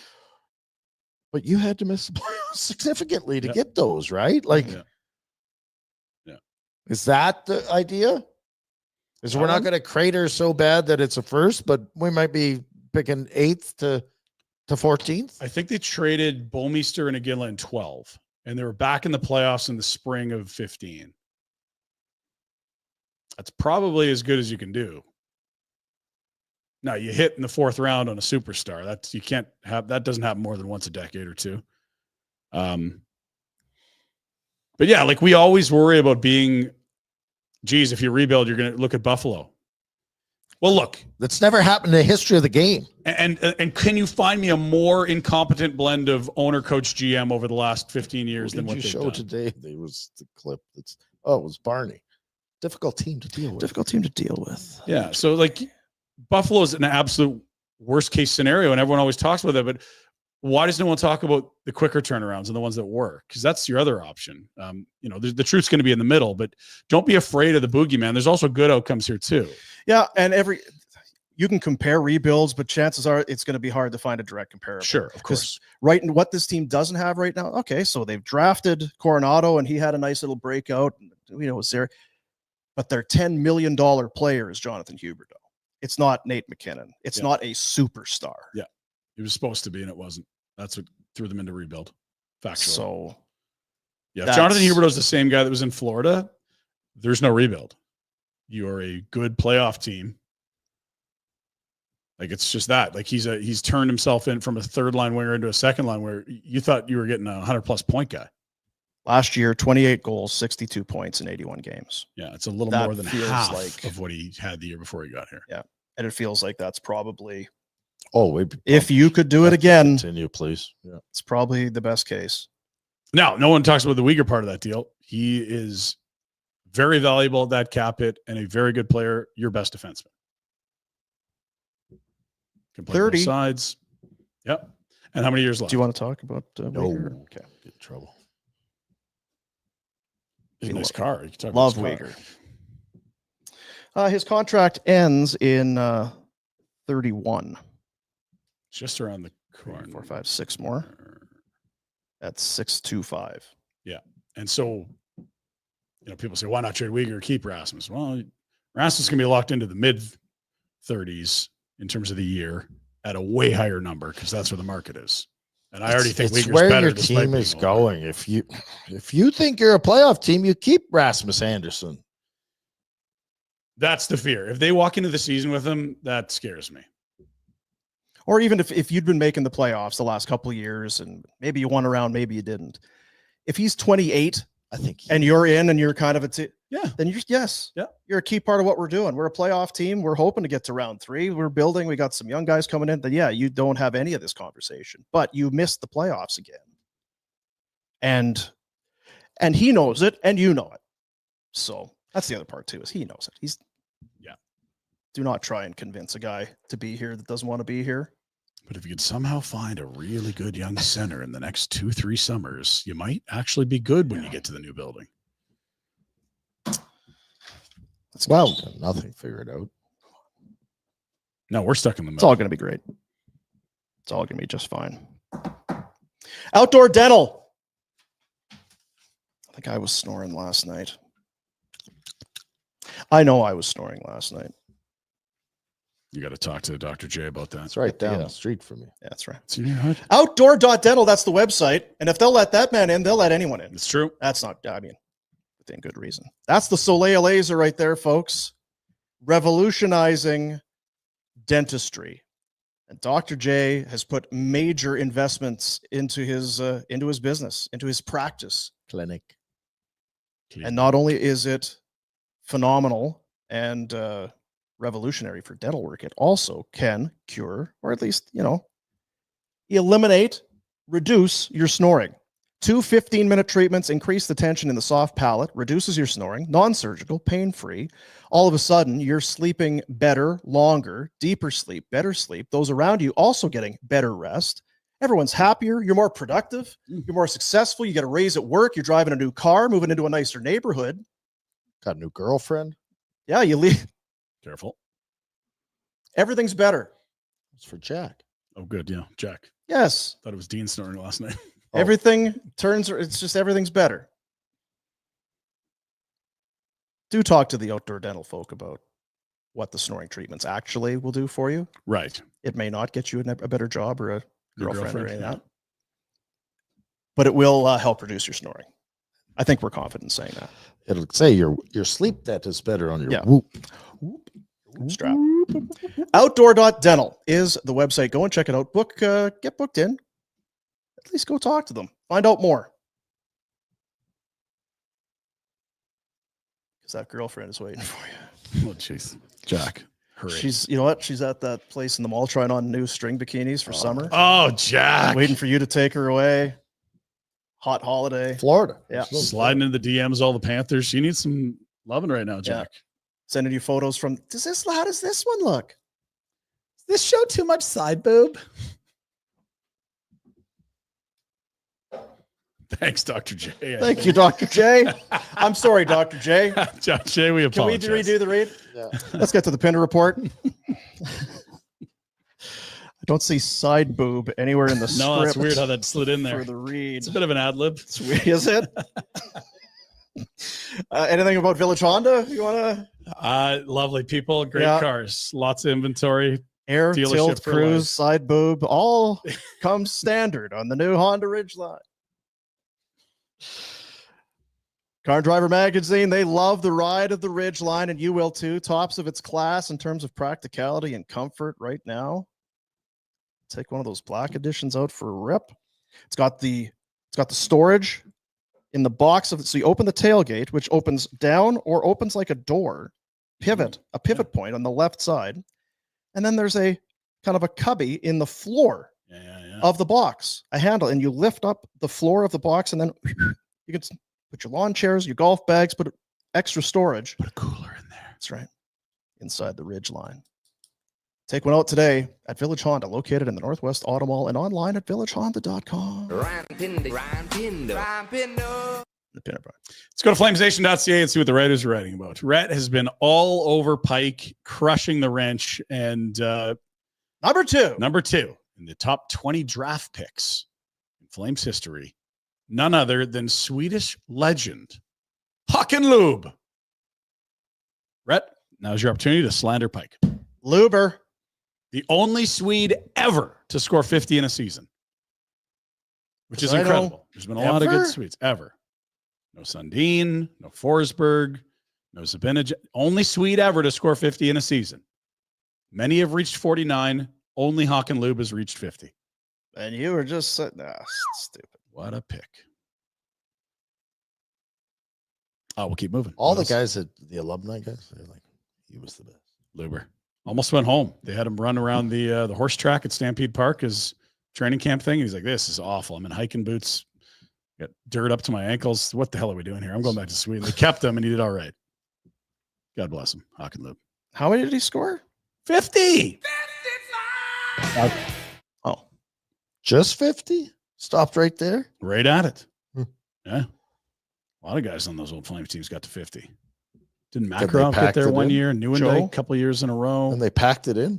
But you had to miss the playoffs significantly to get those, right? Like, is that the idea? Is we're not going to crater so bad that it's a first, but we might be picking 8th to 14th? I think they traded Bolmeister and Iginla in 12, and they were back in the playoffs in the spring of 15. That's probably as good as you can do. Now you hit in the 4th round on a superstar. That doesn't happen more than once a decade or two. But yeah, like we always worry about being, geez, if you rebuild, you're going to look at Buffalo. Well, look, that's never happened in the history of the game. And can you find me a more incompetent blend of owner, coach, GM over the last 15 years than what you showed today? There was the clip. It was Barney. difficult team to deal with. Difficult team to deal with. Yeah. So like Buffalo's an absolute worst case scenario, and everyone always talks about that. But why does no one talk about the quicker turnarounds and the ones that work? Because that's your other option. The truth's going to be in the middle, but don't be afraid of the boogeyman. There's also good outcomes here too. Yeah, and you can compare rebuilds, but chances are it's going to be hard to find a direct comparison. Sure, of course. Right, and what this team doesn't have right now. Okay, so they've drafted Coronado, and he had a nice little breakout. Was there, but they're $10 million players. Jonathan Huberdeau. It's not Nate McKinnon. It's not a superstar. Yeah, it was supposed to be, and it wasn't. That's what threw them into rebuild. Factually. So, yeah, if Jonathan Huberdeau's the same guy that was in Florida, there's no rebuild. You are a good playoff team. Like, it's just that. Like, he's turned himself in from a third line winger into a second line where you thought you were getting a 100+ point guy. Last year, 28 goals, 62 points in 81 games. Yeah, it's a little more than half of what he had the year before he got here. Yeah, and it feels like that's probably. If you could do it again, continue, please. Yeah, it's probably the best case. Now, no one talks about the Uyghur part of that deal. He is very valuable at that cap hit and a very good player. Your best defenseman. Can play 30 both sides. Yep. And how many years left? Do you want to talk about no? Uyghur? Okay, get in trouble. He's a nice car. You can talk Love about Uyghur. His contract ends in 31. Just around the corner. 4, 5, 6 more. That's 625. Yeah. And so, people say, why not trade Uyghur or keep Rasmus? Well, Rasmus can be locked into the mid 30s in terms of the year at a way higher number because that's where the market is. And I already think it's where your team is going. If you think you're a playoff team, you keep Rasmus Andersson. That's the fear. If they walk into the season with him, that scares me. Or even if you'd been making the playoffs the last couple of years and maybe you won a round, maybe you didn't. If he's 28, I think, and you're in and you're kind of then you're a key part of what we're doing. We're a playoff team. We're hoping to get to round 3. We're building. We got some young guys coming in. Then you don't have any of this conversation, but you missed the playoffs again. And he knows it, and you know it. So that's the other part too, is he knows it. Do not try and convince a guy to be here that doesn't want to be here. But if you could somehow find a really good young center in the next 2-3 summers, you might actually be good when you get to the new building. Well, nothing figured out. No, we're stuck in the middle. It's all going to be great. It's all going to be just fine. Outdoor Dental. I think I was snoring last night. I know I was snoring last night. You got to talk to Dr. J about that. It's right down the street from you. Yeah, that's right. It's in your hood. Outdoor.dental, that's the website. And if they'll let that man in, they'll let anyone in. It's true. That's not, within good reason. That's the Soleil laser right there, folks. Revolutionizing dentistry. And Dr. J has put major investments into his business, into his practice. Clinic. And not only is it phenomenal and revolutionary for dental work, it also can cure, or at least, eliminate, reduce your snoring. 2 15-minute treatments increase the tension in the soft palate, reduces your snoring, non-surgical, pain-free. All of a sudden, you're sleeping better, longer, deeper sleep, better sleep. Those around you also getting better rest. Everyone's happier. You're more productive. You're more successful. You get a raise at work. You're driving a new car, moving into a nicer neighborhood. Got a new girlfriend. Yeah, you leave. Careful. Everything's better. It's for Jack. Oh, good. Yeah, Jack. Yes. Thought it was Dean snoring last night. Everything it's just everything's better. Do talk to the Outdoor Dental folk about what the snoring treatments actually will do for you. Right. It may not get you a better job or a girlfriend or anything like that, yeah. but it will help reduce your snoring. I think we're confident in saying that. It'll say your sleep dentist better on your whoop strap. Outdoor.dental is the website. Go and check it out. Get booked in. At least go talk to them. Find out more. Because that girlfriend is waiting for you. Oh, jeez. Jack. Hurry. She's at that place in the mall trying on new string bikinis for summer. Oh, Jack. Waiting for you to take her away. Hot holiday. Florida. Yeah. Sliding into the DMs, all the Panthers. She needs some Loving right now, Jack. Sending you photos from, how does this one look? Does this show too much side boob? Thanks, Dr. J. Thank you, Dr. J. I'm sorry, Dr. J. John J, we apologize. Can we redo the read? Yeah. Let's get to the Pinder Report. I don't see side boob anywhere in the script. No, that's weird how that slid in there. For the read. It's a bit of an ad lib. Is it? Anything about Village Honda you want to? Lovely people, great cars, lots of inventory. Air, tilt, cruise, life. side boob, all comes standard on the new Honda Ridgeline. Car Driver Magazine, they love the ride of the Ridgeline, and you will too. Tops of its class in terms of practicality and comfort right now. Take one of those black editions out for a rip. It's got the storage in the box of it. So you open the tailgate, which opens down or opens like a door, a pivot point on the left side. And then there's a kind of a cubby in the floor of the box, a handle, and you lift up the floor of the box, and then you can put your lawn chairs, your golf bags, put extra storage. Put a cooler in there. That's right. Inside the Ridgeline. Take one out today at Village Honda, located in the Northwest Auto Mall and online at villagehonda.com. The Pinder Report. Let's go to FlamesNation.ca and see what the writers are writing about. Rhett has been all over Pike, crushing the wrench, and number two in the top 20 draft picks in Flames history, none other than Swedish legend Håkan Lube. Rhett, now's your opportunity to slander Pike. Luber, the only Swede ever to score 50 in a season, which is incredible. There's been a lot of good Swedes ever. No Sundin, no Forsberg, no Zabinaj. Only Swede ever to score 50 in a season. Many have reached 49. Only Håkan Lube has reached 50. And you were just stupid. What a pick. Oh, we'll keep moving. All the guys at the alumni guys, they're like, he was the best. Luber almost went home. They had him run around the horse track at Stampede Park as training camp thing. He's like, this is awful. I'm in hiking boots. Got dirt up to my ankles. What the hell are we doing here? I'm going back to Sweden. They kept him, and he did all right. God bless him, Håkan Lube. How many did he score? 50. Oh, just 50? Stopped right there? Right at it. Yeah. A lot of guys on those old Flames teams got to 50. Didn't Makarov get there one year? Newendijk a couple years in a row. And they packed it in?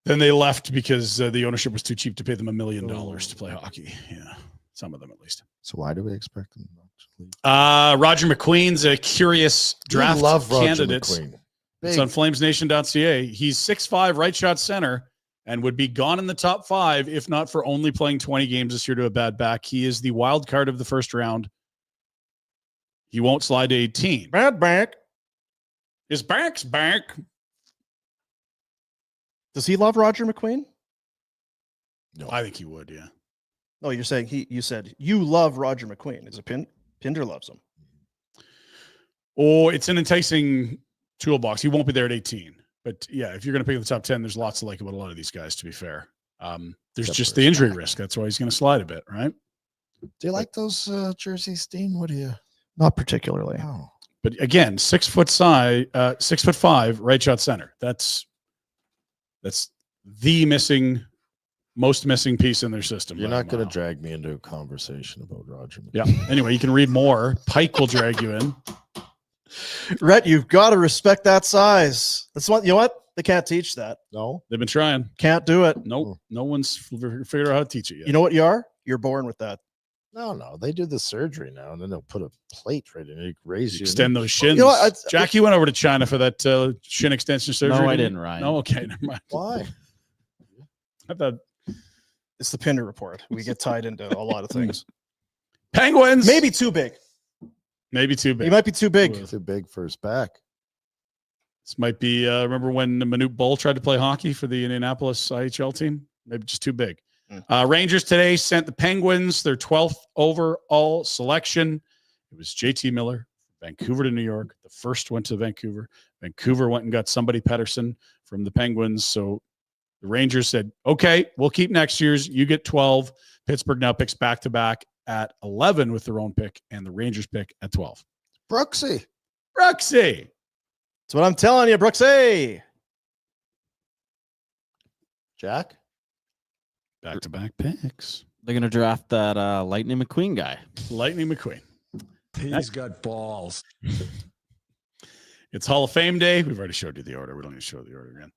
Then they left because the ownership was too cheap to pay them $1 million to play hockey. Yeah. Some of them, at least. So why do we expect them not to leave? Roger McQueen's a curious draft candidate. McQueen. It's on FlamesNation.ca. He's 6'5", right shot center, and would be gone in the top 5 if not for only playing 20 games this year to a bad back. He is the wild card of the first round. He won't slide to 18. Bad back. His back's back. Does he love Roger McQueen? No, I think he would. Yeah. No, you're saying you said you love Roger McQueen. Is it Pinder loves him? Oh, it's an enticing toolbox. He won't be there at 18. But yeah, if you're going to pick the top 10, there's lots to like about a lot of these guys, to be fair. There's just the injury risk. That's why he's going to slide a bit, right? Do you like those jerseys, Steen? What do you? Not particularly. Oh. But again, 6'5", right shot center. That's the most missing piece in their system. You're not going to drag me into a conversation about Roger McQueen. Yeah. Anyway, you can read more. Pike will drag you in. Rhett, you've got to respect that size. That's what, you know what? They can't teach that. No. They've been trying. Can't do it. Nope. No one's figured out how to teach it yet. You know what you are? You're born with that. No. They do the surgery now, and then they'll put a plate right in it, raise you. Extend those shins. You know what? Jack, you went over to China for that shin extension surgery. No, I didn't, Ryan. No, okay, never mind. Why? I thought it's the Pinder Report. We get tied into a lot of things. Penguins. Maybe too big. Maybe too big. He might be too big. Too big for his back. This might be, remember when Manute Bull tried to play hockey for the Indianapolis IHL team? Maybe just too big. Rangers today sent the Penguins their 12th overall selection. It was JT Miller, Vancouver to New York. The first went to Vancouver. Vancouver went and got somebody Pettersson from the Penguins. So the Rangers said, okay, we'll keep next year's. You get 12. Pittsburgh now picks back-to-back at 11 with their own pick, and the Rangers pick at 12. Brooksy. Brooksy. That's what I'm telling you, Brooksy. Jack? Back-to-back picks. They're going to draft that Lightning McQueen guy. Lightning McQueen. He's got balls. It's Hall of Fame day. We've already showed you the order. We don't need to show the order again.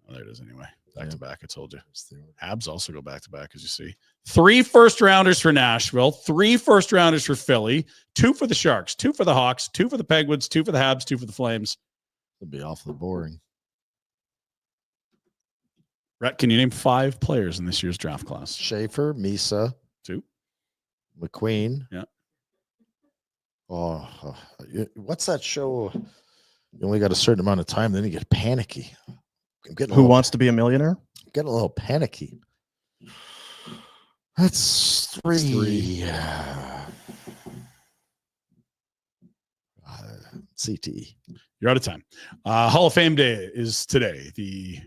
Oh, there it is anyway. Back-to-back, I told you. Habs also go back-to-back, as you see. 3 first-rounders for Nashville, 3 first-rounders for Philly, 2 for the Sharks, 2 for the Hawks, 2 for the Penguins, 2 for the Habs, 2 for the Flames. It'll be awfully boring. Rhett, can you name 5 players in this year's draft class? Schaefer, Misa. 2. McQueen. Yeah. What's that show? You only got a certain amount of time, then you get panicky. Who wants to be a millionaire? Get a little panicky. That's 3. CTE. You're out of time. Hall of Fame Day is today. The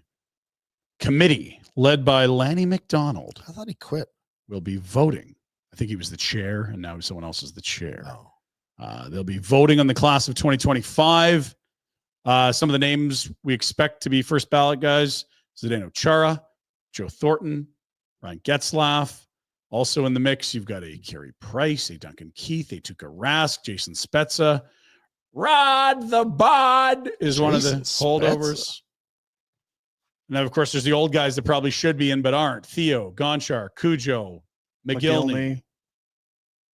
committee, led by Lanny McDonald, I thought he quit. will be voting. I think he was the chair, and now someone else is the chair. Oh. They'll be voting on the class of 2025. Some of the names we expect to be first ballot guys: Zdeno Chara, Joe Thornton, Ryan Getzlaff. Also in the mix, you've got a Carey Price, a Duncan Keith, a Tuukka Rask, Jason Spezza. Rod the Bod is one of the holdovers. And then, of course, there's the old guys that probably should be in but aren't. Theo, Gonchar, Cujo, McGillney.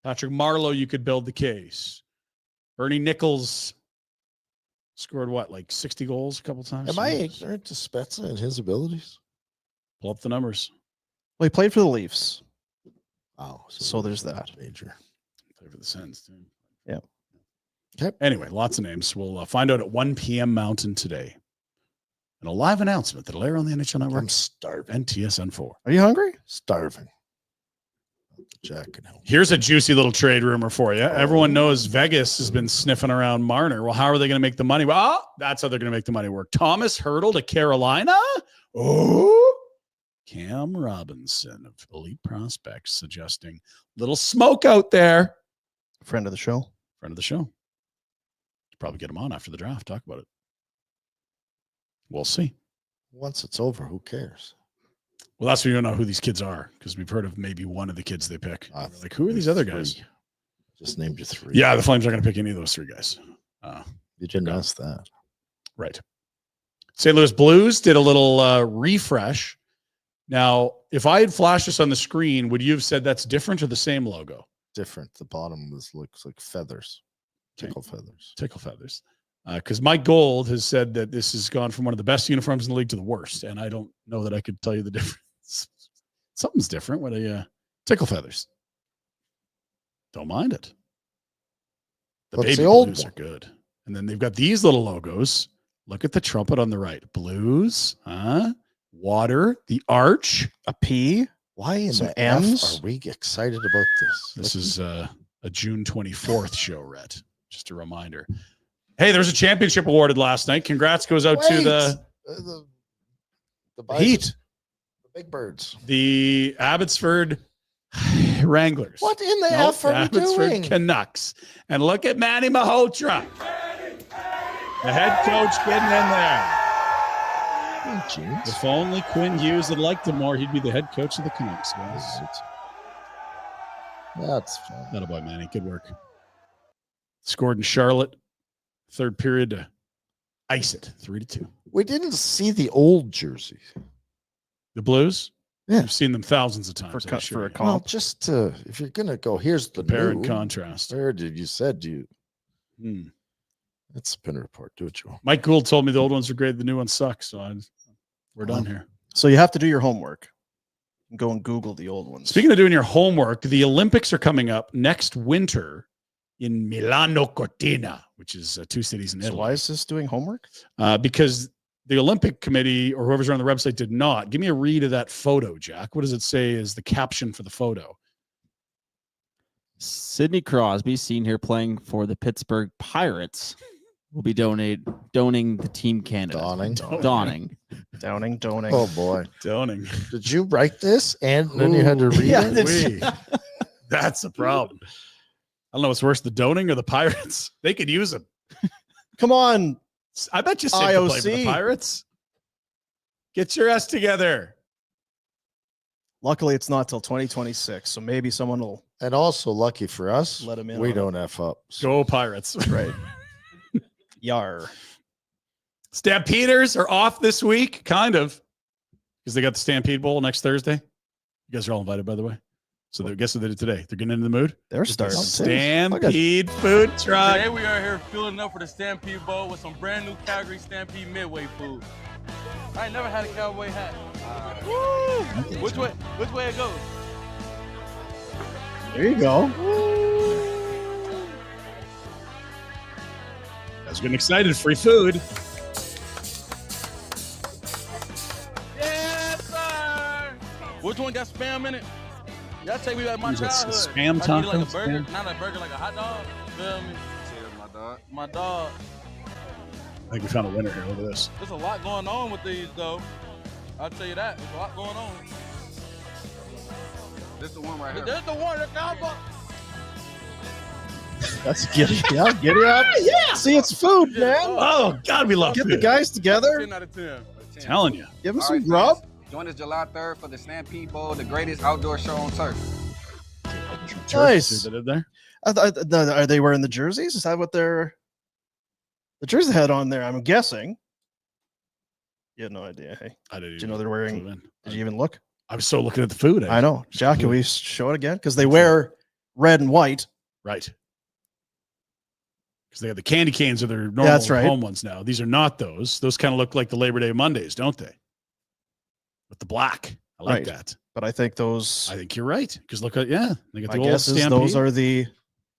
Patrick Marleau, you could build the case. Bernie Nichols scored what, like 60 goals a couple times? Am I ignorant to Spezza and his abilities? Pull up the numbers. Well, he played for the Leafs. Oh, So there's that. Major. Play for the Sens, too. Yeah. Okay. Anyway, lots of names. We'll find out at 1 p.m. Mountain today. And a live announcement that'll air on the NHL Network I'm starving. and TSN4. Are you hungry? Starving. Jack can help. Here's a juicy little trade rumor for you. Everyone knows Vegas has been sniffing around Marner. Well, how are they going to make the money? Well, that's how they're going to make the money work. Thomas Hertl to Carolina. Oh, Cam Robinson of Elite Prospects suggesting little smoke out there. Friend of the show. Friend of the show. Probably get him on after the draft. Talk about it. We'll see. Once it's over, who cares? Well, that's when you don't know who these kids are, because we've heard of maybe one of the kids they pick. Like, who are these other guys? Just named you 3. Yeah, the Flames aren't going to pick any of those 3 guys. You didn't ask that. Right. St. Louis Blues did a little refresh. Now, if I had flashed this on the screen, would you have said that's different or the same logo? Different. The bottom looks like feathers. Tickle feathers. Tickle feathers. Because Mike Gold has said that this has gone from one of the best uniforms in the league to the worst, and I don't know that I could tell you the difference. Something's different with a tickle feathers. Don't mind it. The What's baby the old blues one? are good. And then they've got these little logos. Look at the trumpet on the right. Blues, water, the arch. A P. Why in Some the M's? F are we excited about this? This is a June 24th show, Rhett. Just a reminder. Hey, there's a championship awarded last night. Congrats goes out to the Bison, Heat. the Big Birds. The Abbotsford Wranglers. What in the Nope, F are we Abbotsford doing? Canucks. And look at Manny Malhotra. The head coach getting in there. Oh, jeez. If only Quinn Hughes had liked him more, he'd be the head coach of the Canucks, guys. That's fine. That'll boy, Manny. Good work. Scored in Charlotte. Third period to ice it. 3-2. We didn't see the old jersey. The Blues? Yeah. I've seen them thousands of times. For I'm sure. a Well, comp. just to, if you're gonna go, here's the Compare and new. contrast. Where did you said you? Hmm. That's Pinder Report. Do what you want. Mike Gould told me the old ones are great, the new ones suck. So we're done here. So you have to do your homework. Go and Google the old ones. Speaking of doing your homework, the Olympics are coming up next winter in Milano Cortina, which is 2 cities in So Italy. why is this doing homework? Because the Olympic Committee or whoever's on the website did not. Give me a read of that photo, Jack. What does it say as the caption for the photo? Sidney Crosby, seen here playing for the Pittsburgh Pirates, will be donating the Team Canada. Dawning. Dawning. Downing. Oh boy. Downing. Did you write this and then you had to read Yeah, it? That's a problem. I don't know what's worse, the Downing or the Pirates. They could use him. Come on. I bet you safe to play for the IOC. Pirates. Get your ass together. Luckily, it's not till 2026, so maybe someone will And also, lucky for us, let him in. we on don't F up. So Go Pirates. it. Right. Yar. Stampeders are off this week, kind of, because they got the Stampede Bowl next Thursday. You guys are all invited, by the way. So guess what they did today? They're getting into the mood. They're starting. Stampede food truck. Today we are here fueling up for the Stampede Bowl with some brand new Calgary Stampede Midway food. I ain't never had a cowboy hat. Woo! Which way it goes? There you go. I was getting excited. Free food. Yes, sir. Which one got spam in it? Y'all take me back to my Is it childhood. spam Like, eat it like a tacos? burger, Spam? not a burger, like a hot dog. Feel me? My dog. My dog. I think we found a winner here. Look at this. There's a lot going on with these, though. I'll tell you that. There's a lot going on. This the one right here. There's the one, the cowboy. That's giddy. Yeah, giddy up. Yeah. See, it's food, man. Oh, God, we love Get food. the guys together. 10 out of 10. Telling you. Give them All some right, grub. fans, join us July 3rd for the Stampede Bowl, the greatest outdoor show on turf. Nice. See what they did there? Are they wearing the jerseys? Is that what they're the jersey had on there? I'm guessing. You had no idea. Hey, I didn't did you know they're wearing? even. Did you even look? I was so looking at the food. I know. Jack, can we show it again? Because they wear red and white. Right. Because they have the candy canes are their normal That's right. home ones now. These are not those. Those kind of look like the Labor Day Mondays, don't they? With the black. I like Right. that. But I think those. I think you're right. Because look at, yeah, they got My the old guess is Stampede. those are the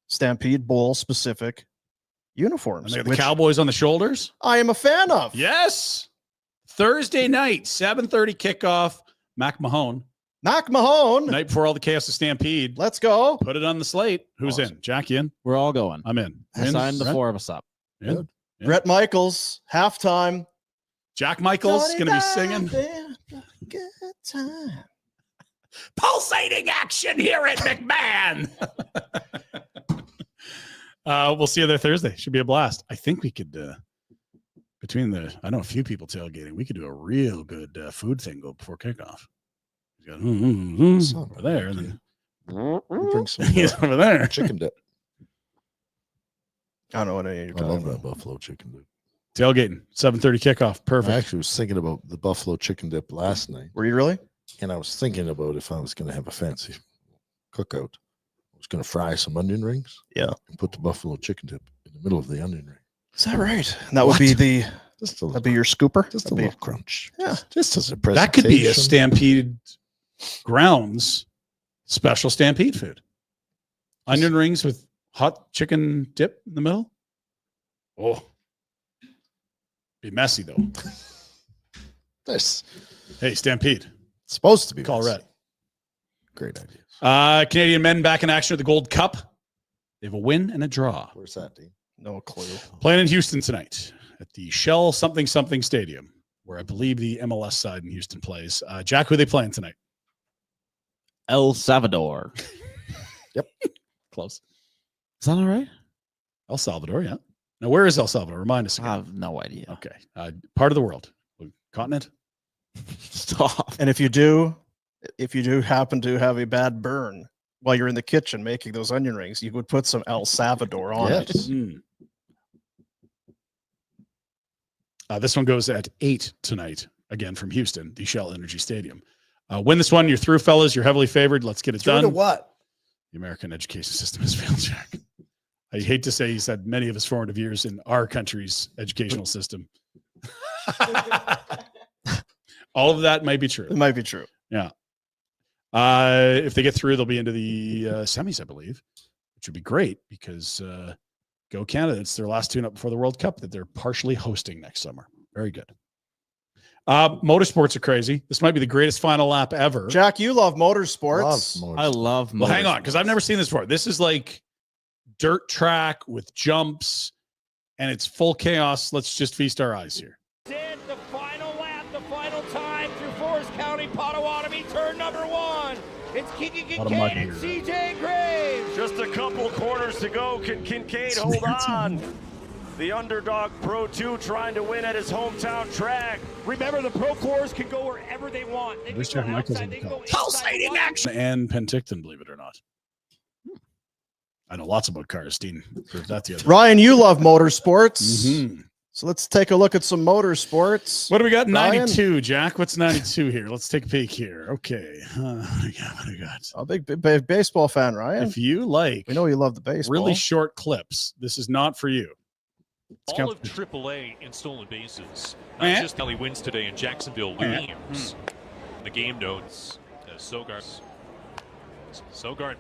Stampede Bowl specific and uniforms, they got the which Cowboys on the shoulders. I am a fan of. Yes. Thursday night, 7:30 kickoff. Mac Mahone. Mac Mahone. Night before all the chaos of Stampede. Let's go. Put it on the slate. Who's Awesome. in? Jack, you in? We're all going. I'm in. I In? signed the Brett? 4 of us up. In? Yeah. Brett Michaels, halftime. Jack Michaels going to be singing. Good time. Pulsating action here at McMahon. We'll see you there Thursday. Should be a blast. I think we could, I know a few people tailgating. We could do a real good food thing go before kickoff. We got over there, and then bring some he's over there. chicken dip. I don't know what you're I talking love about. that buffalo chicken dip. Tailgating, 7:30 kickoff. I Perfect. actually was thinking about the buffalo chicken dip last night, Were you really? and I was thinking about if I was going to have a fancy cookout, I was going to fry some onion rings. Yeah. And put the buffalo chicken dip in the middle of the onion ring. Is that right? And that would be What? Just a that'd be your scooper. just a That'd be- little crunch. Yeah. Just as a That presentation. could be a Stampede Grounds special Stampede food. Onion rings with hot chicken dip in the middle. Oh, be messy though. This Hey, Stampede, supposed to be call messy. red. Great idea. Canadian men back in action at the Gold Cup. They have a win and a draw. Where's that, Dean? No clue. Playing in Houston tonight at the Shell something Stadium, where I believe the MLS side in Houston plays. Jack, who are they playing tonight? El Salvador. Close. Is that all right? El Salvador, yeah. Now, where is El Salvador? Remind us I again. have no idea. Okay. Part of the world. Continent? Stop. And if you do happen to have a bad burn while you're in the kitchen making those onion rings, you would put some El Salvador on it. Yes. Mm. This one goes at 8 tonight, again from Houston, the Shell Energy Stadium. Win this one. You're through, fellas. You're heavily favored. Let's get it Through to done. what? The American education system has failed, Jack. I hate to say he's had many of his formative years in our country's educational system. All of that might be true. It might be true. Yeah. If they get through, they'll be into the semis, I believe, which would be great because go Canada. It's their last tune-up before the World Cup that they're partially hosting next summer. Very good. Motorsports are crazy. This might be the greatest final lap ever. Jack, you love motorsports. I love Well, hang on, because I've never seen this before. This is like dirt track with jumps, and it's full chaos. Let's just feast our eyes here. In the final lap, the final time through Forest County, Potawatomi, turn number 1. It's Kiki Lot of mud Kincaid and here. CJ Graves. Just a couple corners to go. Can Kincaid hold on? The underdog Pro 2 trying to win at his hometown track. Remember, the Pro 4s can go wherever they want. They Where's can Jack go Michaels outside, in they the can go call? inside. Pulsating action. And Penticton, believe it or not. I know lots about cars, Dean. Proved that the other Ryan, you love motorsports. Mm-hmm. So let's take a look at some motorsports. What do we got? Ryan? 92, Jack. What's 92 here? Let's take a peek here. Okay. What do we got? A big baseball fan, Ryan. If you like We know you love the baseball. really short clips, this is not for you. All of AAA in stolen bases. Not just Kelly wins today in Jacksonville. Williams. The game notes. Sogard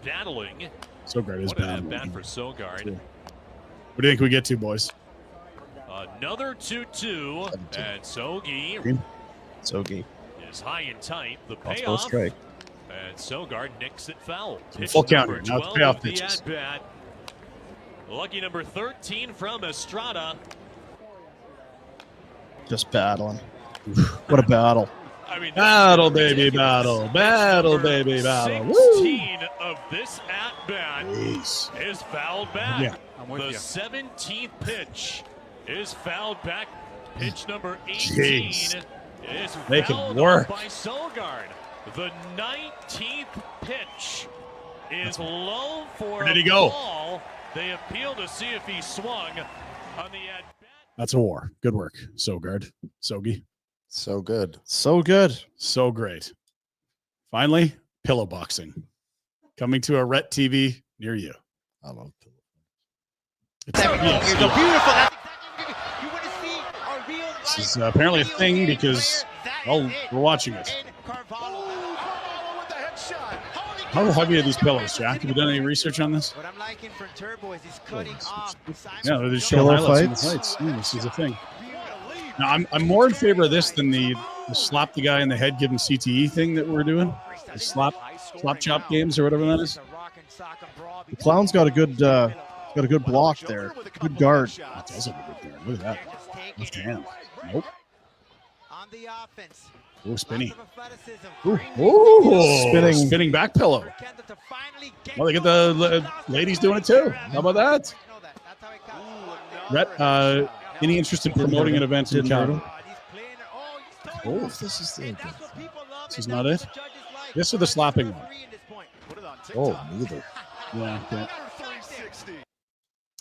battling. Sogard is What a bad. bat for Sogard. What do you think we get to, boys? Another 2-2. And Sogi is high and tight. The payoff. And Sogard nicks it foul. Pitch Full count number here. Now it's 12 payoff of the pitches. at-bat. Lucky number 13 from Estrada. Just battling. What a battle. I mean, Battle, baby, battle. Battle, baby, battle. 16 of this at-bat is fouled back. Yeah, the 17th pitch is fouled back. Pitch number 18 is Make it fouled work. by Sogard. The 19th pitch is low for Where did he a go? ball. They appeal to see if he swung on the at-bat. That's a war. Good work, Sogard. Sogi. So good. So good. So great. Finally, pillow boxing. Coming to a Rhett TV near you. I love pillow. It's beautiful. This is apparently a thing because, well, we're watching it. How heavy are these pillows, Jack? Have you done any research on this? What I'm liking from Turbo is he's cutting off. Yeah, they're just showing Pillow highlights fights? from the fights. This is a thing. Now, I'm more in favor of this than the slap the guy in the head, give him CTE thing that we're doing. The slap chop games or whatever that is. The Clown's got a good block there. Good guard. That does have a good guard. Look at that. Left hand. Nope. On the offense. Oh, spinny. Ooh. Spinning back pillow. Well, they get the ladies doing it too. How about that? Rhett, any interest in promoting an event in Calgary? Oh, this is the This is not it? This or the slapping one? Oh, neither. Yeah. Okay.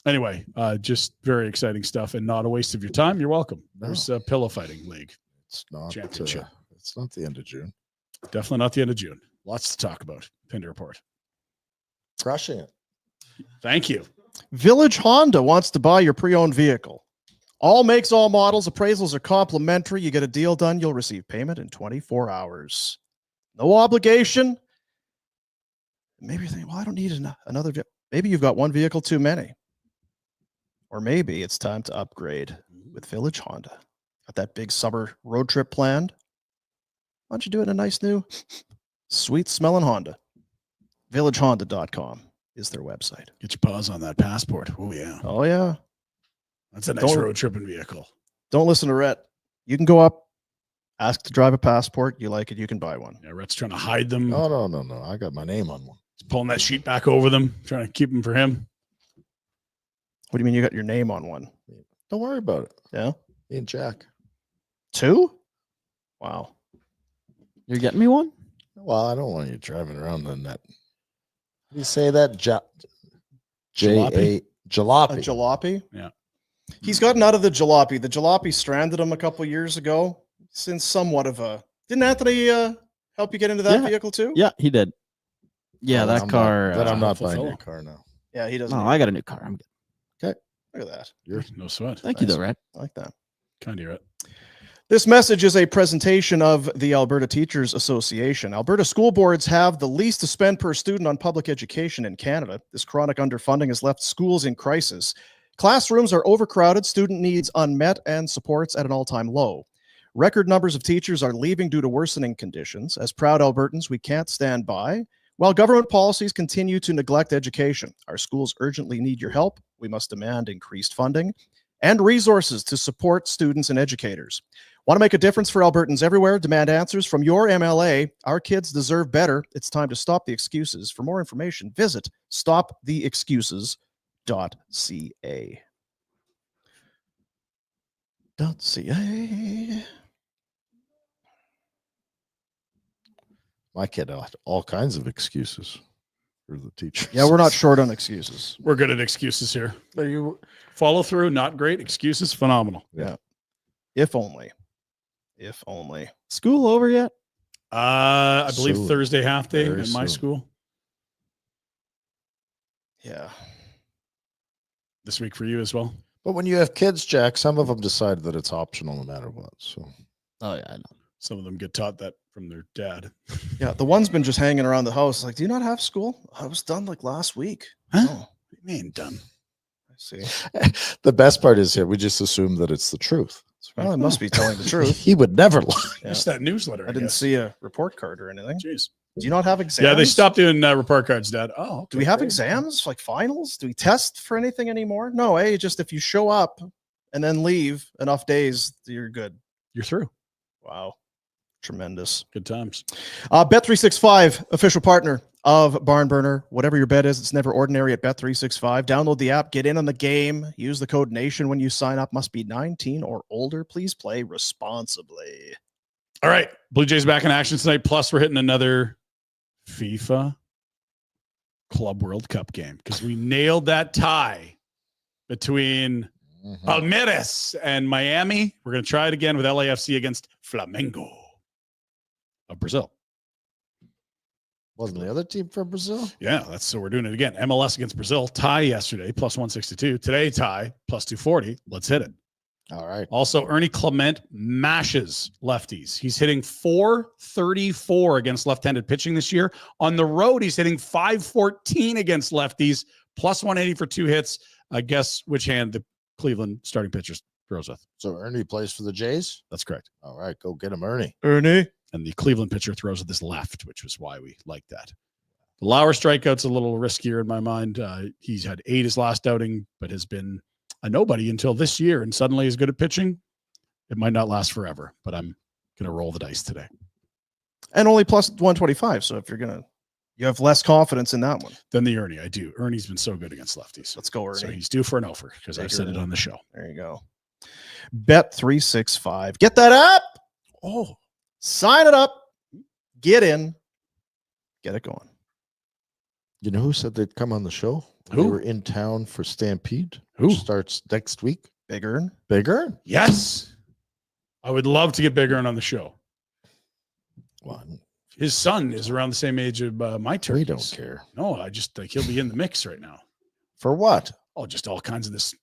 Anyway, just very exciting stuff and not a waste of your time. You're welcome. No. There's a pillow fighting league. It's not. Championship. It's not the end of June. Definitely not the end of June. Lots to talk about. Pinder Report. Crushing it. Thank you. Village Honda wants to buy your pre-owned vehicle. All makes, all models. Appraisals are complimentary. You get a deal done, you'll receive payment in 24 hours. No obligation. Maybe you're thinking, well, I don't need another vehicle. Maybe you've got one vehicle too many. Or maybe it's time to upgrade with Village Honda. Got that big summer road trip planned? Why don't you do it in a nice new, sweet smelling Honda? VillageHonda.com is their website. Get your paws on that passport. Oh, yeah. Oh, yeah. That's a nice Don't- road tripping vehicle. Don't listen to Rhett. You can go up, ask to drive a passport. You like it, you can buy one. Yeah, Rhett's trying to hide them. No. I got my name on one. He's pulling that sheet back over them, trying to keep them for him. What do you mean you got your name on one? Don't worry about it. Yeah. Me and Jack. 2? Wow. You're getting me one? Well, I don't want you driving around in that. How do you say that? Jalopy? A Jalopy. jalopy? Yeah. He's gotten out of the jalopy. The jalopy stranded him a couple years ago. Since somewhat of a... Didn't Anthony help you get into that Yeah. vehicle too? Yeah, he did. Yeah, Well, that I'm car. Not, then I'm not helpful buying fellow. your car now. Yeah, he doesn't. No, I got a new car. I'm good. Look at that. You're No sweat. Thank you, though, Rhett. I like that. Kind of, Rhett. This message is a presentation of the Alberta Teachers Association. Alberta school boards have the least to spend per student on public education in Canada. This chronic underfunding has left schools in crisis. Classrooms are overcrowded, student needs unmet, and supports at an all-time low. Record numbers of teachers are leaving due to worsening conditions. As proud Albertans, we can't stand by while government policies continue to neglect education. Our schools urgently need your help. We must demand increased funding and resources to support students and educators. Want to make a difference for Albertans everywhere? Demand answers from your MLA. Our kids deserve better. It's time to stop the excuses. For more information, visit stoptheexcuses.ca. Ca. My kid had all kinds of excuses for the teachers. Yeah, we're not short on excuses. We're good at excuses here. Are you? Follow through, not great. Excuses, phenomenal. Yeah. If only. If only. School over yet? I believe Soon. Thursday half day Very in my soon. school. Yeah. This week for you as well. But when you have kids, Jack, some of them decide that it's optional no matter what. So, Oh yeah, I know. Some of them get taught that from their dad. Yeah. The one's been just hanging around the house. Like, do you not have school? I was done like last week. Huh? Oh, What do you mean done? I see. the best part is here, we just assume that it's the truth. Well, I must be telling the truth. He would never lie. Yeah. Just that newsletter. I didn't guess. see a report card or anything. Jeez. Do you not have exams? Yeah, they stopped doing report cards, Dad. Oh, okay, Do we have great. exams like finals? Do we test for anything anymore? No, just if you show up and then leave enough days, you're good. You're through. Wow. Tremendous. Good times. Bet365, official partner of Barn Burner. Whatever your bet is, it's never ordinary at Bet365. Download the app, get in on the game. Use the code NATION when you sign up. Must be 19 or older. Please play responsibly. All right. Blue Jays back in action tonight. Plus, we're hitting another FIFA Club World Cup game because we nailed that tie between Palmeiras and Miami. We're going to try it again with LAFC against Flamengo of Brazil. Wasn't the other team from Brazil? Yeah, so we're doing it again. MLS against Brazil. Tie yesterday, plus 162. Today, tie, plus 240. Let's hit it. All right. Also, Ernie Clement mashes lefties. He's hitting .434 against left-handed pitching this year. On the road, he's hitting .514 against lefties, plus 180 for 2 hits. Guess which hand the Cleveland starting pitcher throws with. So Ernie plays for the Jays? That's correct. All right, go get him, Ernie. Ernie. And the Cleveland pitcher throws with his left, which was why we like that. The Lauer strikeout's a little riskier in my mind. He's had 8 his last outing, but has been a nobody until this year, and suddenly he's good at pitching. It might not last forever, but I'm going to roll the dice today. And only plus 125. So if you're going to, you have less confidence in that one. Than the Ernie, I do. Ernie's been so good against lefties. Let's go, Ernie. So he's due for an offer because I've said it on the show. There you go. Bet365. Get that app. Oh, sign it up. Get in. Get it going. You know who said they'd come on the show? Who? They were in town for Stampede. Who? Which starts next week. Big Earn. Big Earn? Yes. I would love to get Big Earn on the show. Well, His son is around the same age of my turkeys. we don't care. No, I just think he'll be in the mix right now. For what? Oh, just all kinds of this.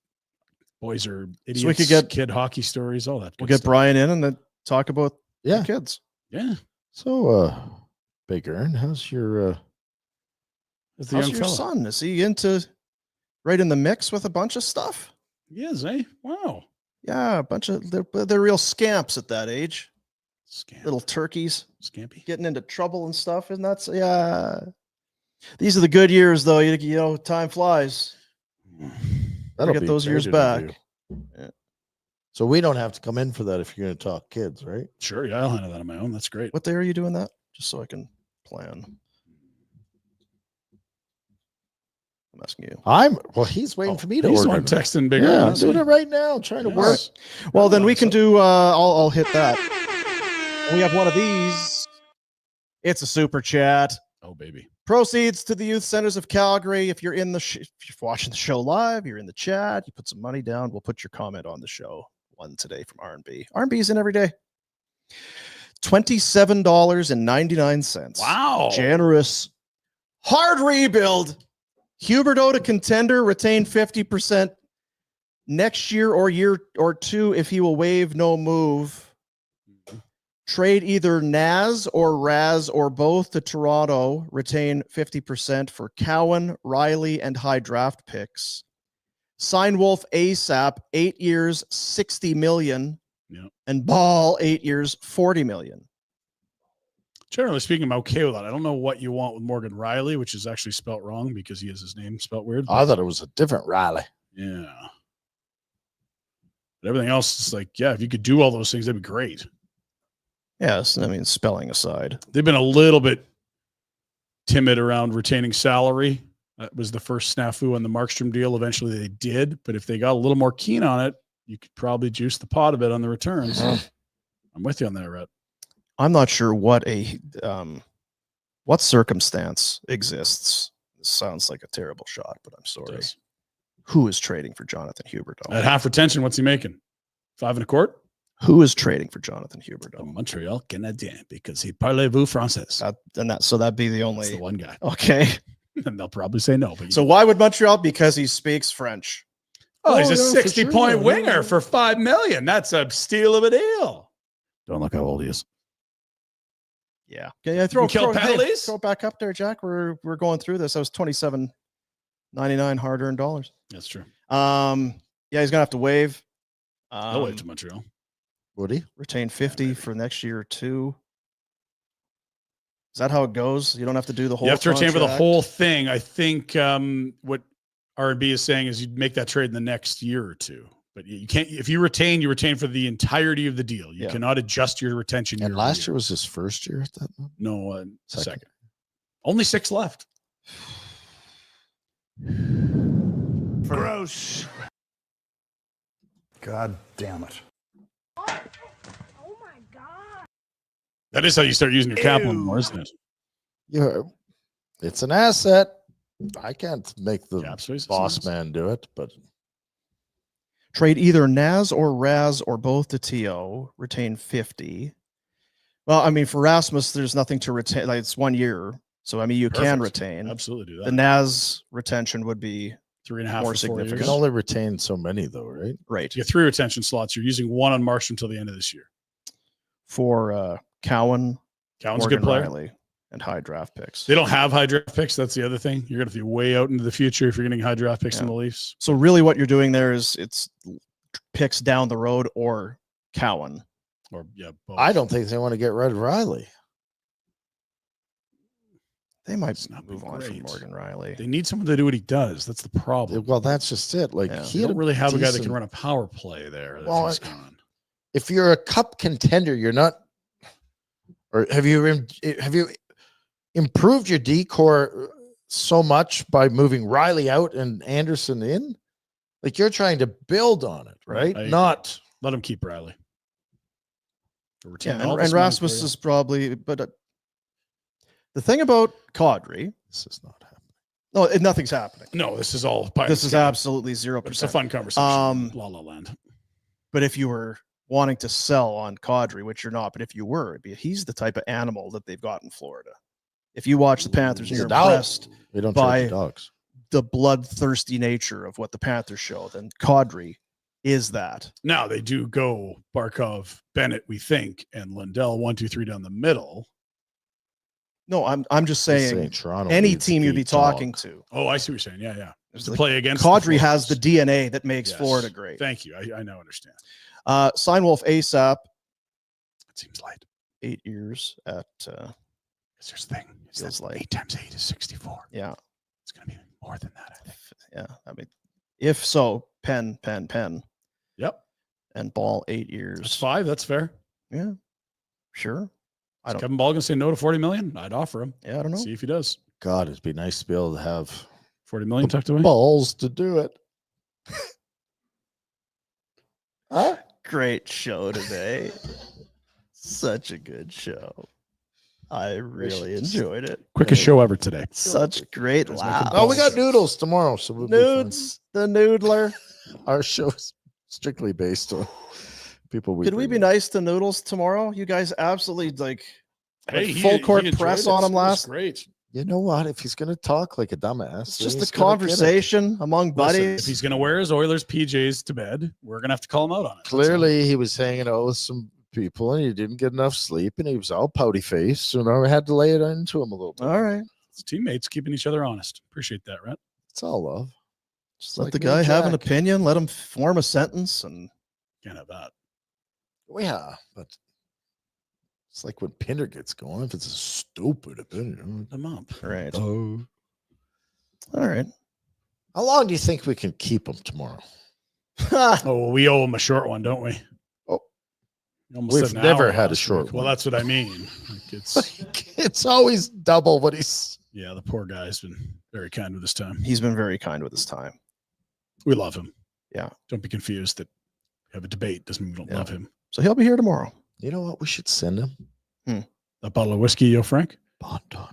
Boys are idiots. So we could get kid hockey stories, all that. We'll good get stuff. Brian in and then talk about Yeah. the kids. Yeah. So, Big Earn, how's your That's the How's young your fella. son? Is he into right in the mix with a bunch of stuff? He is, eh? Wow. Yeah, a bunch of they're real scamps at that age. Scamp. Little turkeys Scampy. getting into trouble and stuff, and that's yeah. These are the good years, though. You know, time flies. that'll Get be those a years great back. interview. Yeah. So we don't have to come in for that if you're going to talk kids, right? Sure, yeah, I'll handle that on my own. That's great. What day are you doing that? Just so I can plan. I'm asking you. He's waiting for me to He's the order. one texting Big Yeah, Earn, I'm isn't doing he? it right now. I'm trying to Yes. work. Well, then we So- can do. I'll hit that. And we have one of these. It's a super chat. Oh, baby. Proceeds to the youth centers of Calgary. If you're in the if you're watching the show live, you're in the chat. You put some money down. We'll put your comment on the show. One today from R&B. R&B is in every day. $27.99. Wow. Generous. Hard rebuild. Huberto to contender. Retain 50% next year or two if he will waive no move. Trade either Naz or Raz or both to Toronto. Retain 50% for Cowan, Riley, and high draft picks. Sign Wolf ASAP, 8 years, $60 million. Yeah. And Ball, 8 years, $40 million. Generally speaking, I'm okay with that. I don't know what you want with Morgan Riley, which is actually spelt wrong because he has his name spelt weird. I thought it was a different Riley. Yeah. But everything else is like, yeah, if you could do all those things, that'd be great. Yes, I mean, spelling aside. They've been a little bit timid around retaining salary. That was the first snafu on the Markstrom deal. Eventually they did, but if they got a little more keen on it, you could probably juice the pot a bit on the returns. I'm with you on that, Rhett. I'm not sure what what circumstance exists. This sounds like a terrible shot, but I'm sorry. Who is trading for Jonathan Huberdeau? At half retention, what's he making? 5 1/4? Who is trading for Jonathan Huberdeau? Montreal Canadien, because he parlez-vous français. So that'd be the only That's the one guy. Okay. And they'll probably say no. But so why would Montreal? Because he speaks French. Oh, he's a 60-point winger for $5 million. That's a steal of a deal. Don't look how old he is. Yeah. Okay. Throw penalties. Throw it back up there, Jack. We're going through this. That was $27.99 hard-earned dollars. That's true. Yeah, he's gonna have to waive. He'll waive to Montreal. Would he retain 50 for next year or two? Is that how it goes? You don't have to do the whole. You have to retain for the contract? whole thing. I think what R&B is saying is you'd make that trade in the next year or two. But you can't. If you retain for the entirety of the deal. You cannot adjust your retention. And last year was his first year at that moment? No, second. Only 6 left. Gross. God damn it. That is how you start using your cap one more, isn't it? Yeah, it's an asset. I can't make the space boss man do it, but Trade either Naz or Raz or both to TO. Retain 50. Well, I mean, for Rasmus, there's nothing to retain. Like, it's 1 year. So, I mean, you can retain. Absolutely do that. The Naz retention would be 3.5 more for 4 significant. years. you can only retain so many, though, right? Right. You have 3 retention slots. You're using 1 on March until the end of this year. For Cowan, Cowan's Morgan a good player. Riley, and high draft picks. They don't have high draft picks. That's the other thing. You're going to have to be way out into the future if you're getting high draft picks in the Leafs. So really what you're doing there is it's picks down the road or Cowan. Or both. I don't think they want to get rid of Riley. They might move on from Morgan Riley. They need someone to do what he does. That's the problem. Well, that's just it. Like You don't really have a guy that can run a power play there. Well, if you're a cup contender, you're not. Or have you improved your decor so much by moving Riley out and Anderson in? Like, you're trying to build on it, right? Not let him keep Riley. Yeah, and Rasmus is probably, but the thing about Kadri, this is not happening. No, nothing's happening. No, this is all. This is absolutely 0%. It's a fun conversation. La La Land. But if you were wanting to sell on Kadri, which you're not, but if you were, he's the type of animal that they've got in Florida. If you watch the Panthers and you're impressed by dogs, the bloodthirsty nature of what the Panthers show, then Kadri is that. Now they do go Barkov, Bennett, we think, and Lundell 1, 2, 3 down the middle. No, I'm just saying Toronto any team you'd be talking to. Oh, I see what you're saying. Yeah, yeah. Like, play against Kadri has the DNA that makes Florida great. Thank you. I now understand. Sign Wolf ASAP. It seems light. 8 years at. There's a thing. Feels like 8 times 8 is 64. Yeah, it's going to be more than that, I think. Yeah, I mean, if so, pen. Yep. And Ball 8 years. That's 5. That's fair. Yeah, sure. Is Kevin Ball going to say no to $40 million? I'd offer him. Yeah, I don't know. See if he does. God, it'd be nice to be able to have $40 million tucked away. Balls to do it. Huh? Great show today. Such a good show. I really enjoyed it. Quickest show ever today. Such great laughs. Oh, we got noodles tomorrow. So we'll Nudes, the noodler. Our show is strictly based on people. Could we be nice to Noodles tomorrow? You guys absolutely full court press on him last. Great. You know what? If he's going to talk like a dumbass, it's just a conversation among buddies. If he's going to wear his Oilers PJs to bed, we're going to have to call him out on it. Clearly, he was hanging out with some people and he didn't get enough sleep and he was all pouty faced. So now I had to lay it into him a little bit. All right. It's teammates keeping each other honest. Appreciate that, right? It's all love. Just let the guy have an opinion. Let him form a sentence and can't have that. Well, yeah, but it's like when Pinder gets going. If it's a stupid opinion, them up. Right. Oh. All right. How long do you think we can keep him tomorrow? Oh, we owe him a short one, don't we? Oh, we've never had a short one. Well, that's what I mean. It's always double what he's. Yeah, the poor guy's been very kind with his time. He's been very kind with his time. We love him. Yeah. Don't be confused that have a debate. Doesn't mean we don't love him. So he'll be here tomorrow. You know what? We should send him A bottle of whiskey, yo, Frank. Banter.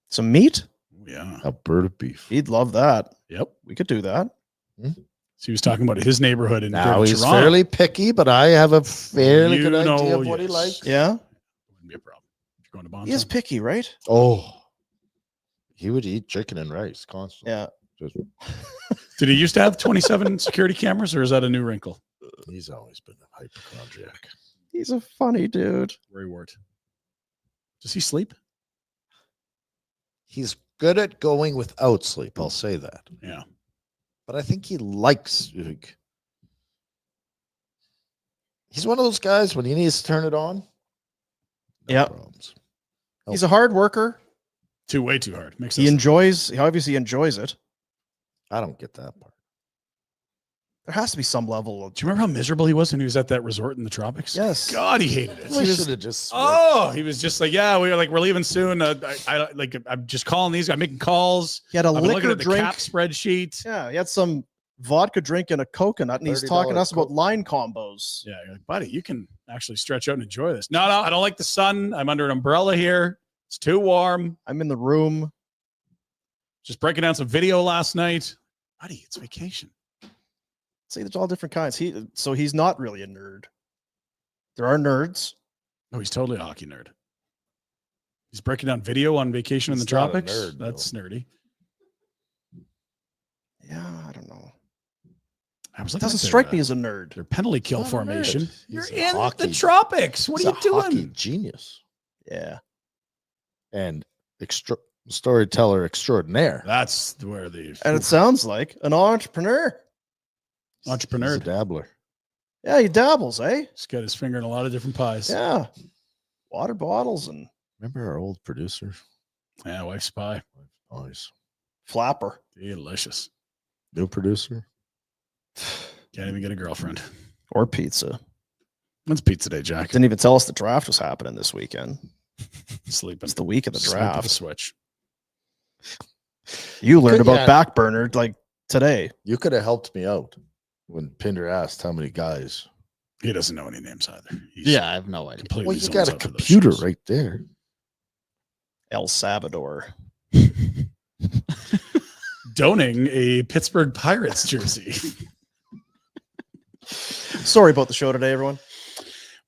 Some meat. Yeah, Alberta beef. He'd love that. Yep. We could do that. So he was talking about his neighborhood in Now he's Toronto. fairly picky, but I have a fairly You good idea know, of what he yes. likes. Yeah. Wouldn't be a problem. If you're going to Banter. He is picky, right? Oh, he would eat chicken and rice constantly. Yeah. Just, Did he used to have 27 security cameras, or is that a new wrinkle? he's always been a hypochondriac. He's a funny dude. Ray Ward. Does he sleep? He's good at going without sleep. I'll say that. Yeah. But I think he likes. He's one of those guys when he needs to turn it on. Yeah. Problems. He's a hard worker. Way too hard. Makes He sense. obviously enjoys it. I don't get that part. There has to be some level of. Do you remember how miserable he was when he was at that resort in the tropics? Yes. God, he hated it. We should have just. He was just like, yeah, we're leaving soon. I'm just calling these. I'm making calls. He had a I've been looking liquor at the drink cap spreadsheet. Yeah, he had some vodka drink and a coconut, and he's $30 talking to us about line combos. Yeah, you're like, buddy, you can actually stretch out and enjoy this. No, I don't like the sun. I'm under an umbrella here. It's too warm. I'm in the room. Just breaking down some video last night. Buddy, it's vacation. See, there's all different kinds. He's not really a nerd. There are nerds. No, he's totally a hockey nerd. He's breaking down video on vacation in the He's not a tropics. nerd, That's though. nerdy. Yeah, I don't know. I was It looking doesn't at strike me as a nerd. their penalty kill Not a formation. nerd. You're He's a in the hockey- tropics. What He's are you a hockey doing? genius Yeah. and storyteller extraordinaire. That's where the And it sounds like an entrepreneur. entrepreneur. He's a dabbler. Yeah, he dabbles, eh? He's got his finger in a lot of different pies. Yeah. Water bottles and Remember our old producer? Yeah, wife's pie. Nice. flapper. Delicious. New producer. Can't even get a girlfriend. Or pizza. It's pizza day, Jack. Didn't even tell us the draft was happening this weekend. Sleeping. It's the week of the Snap of a draft. switch. You learned about Yeah. Backburner like today. You could have helped me out when Pinder asked how many guys. He doesn't know any names either. He's Yeah, I have no idea. completely Well, you zones got a out for those computer shows. right there. El Salvador. Donning a Pittsburgh Pirates jersey. Sorry about the show today, everyone.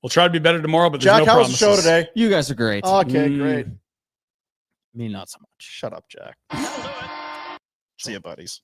We'll try to be better tomorrow, but there's Jack, no how was the promises. show today? You guys are great. Okay, great. Me, not so much. Shut up, Jack. See you, buddies.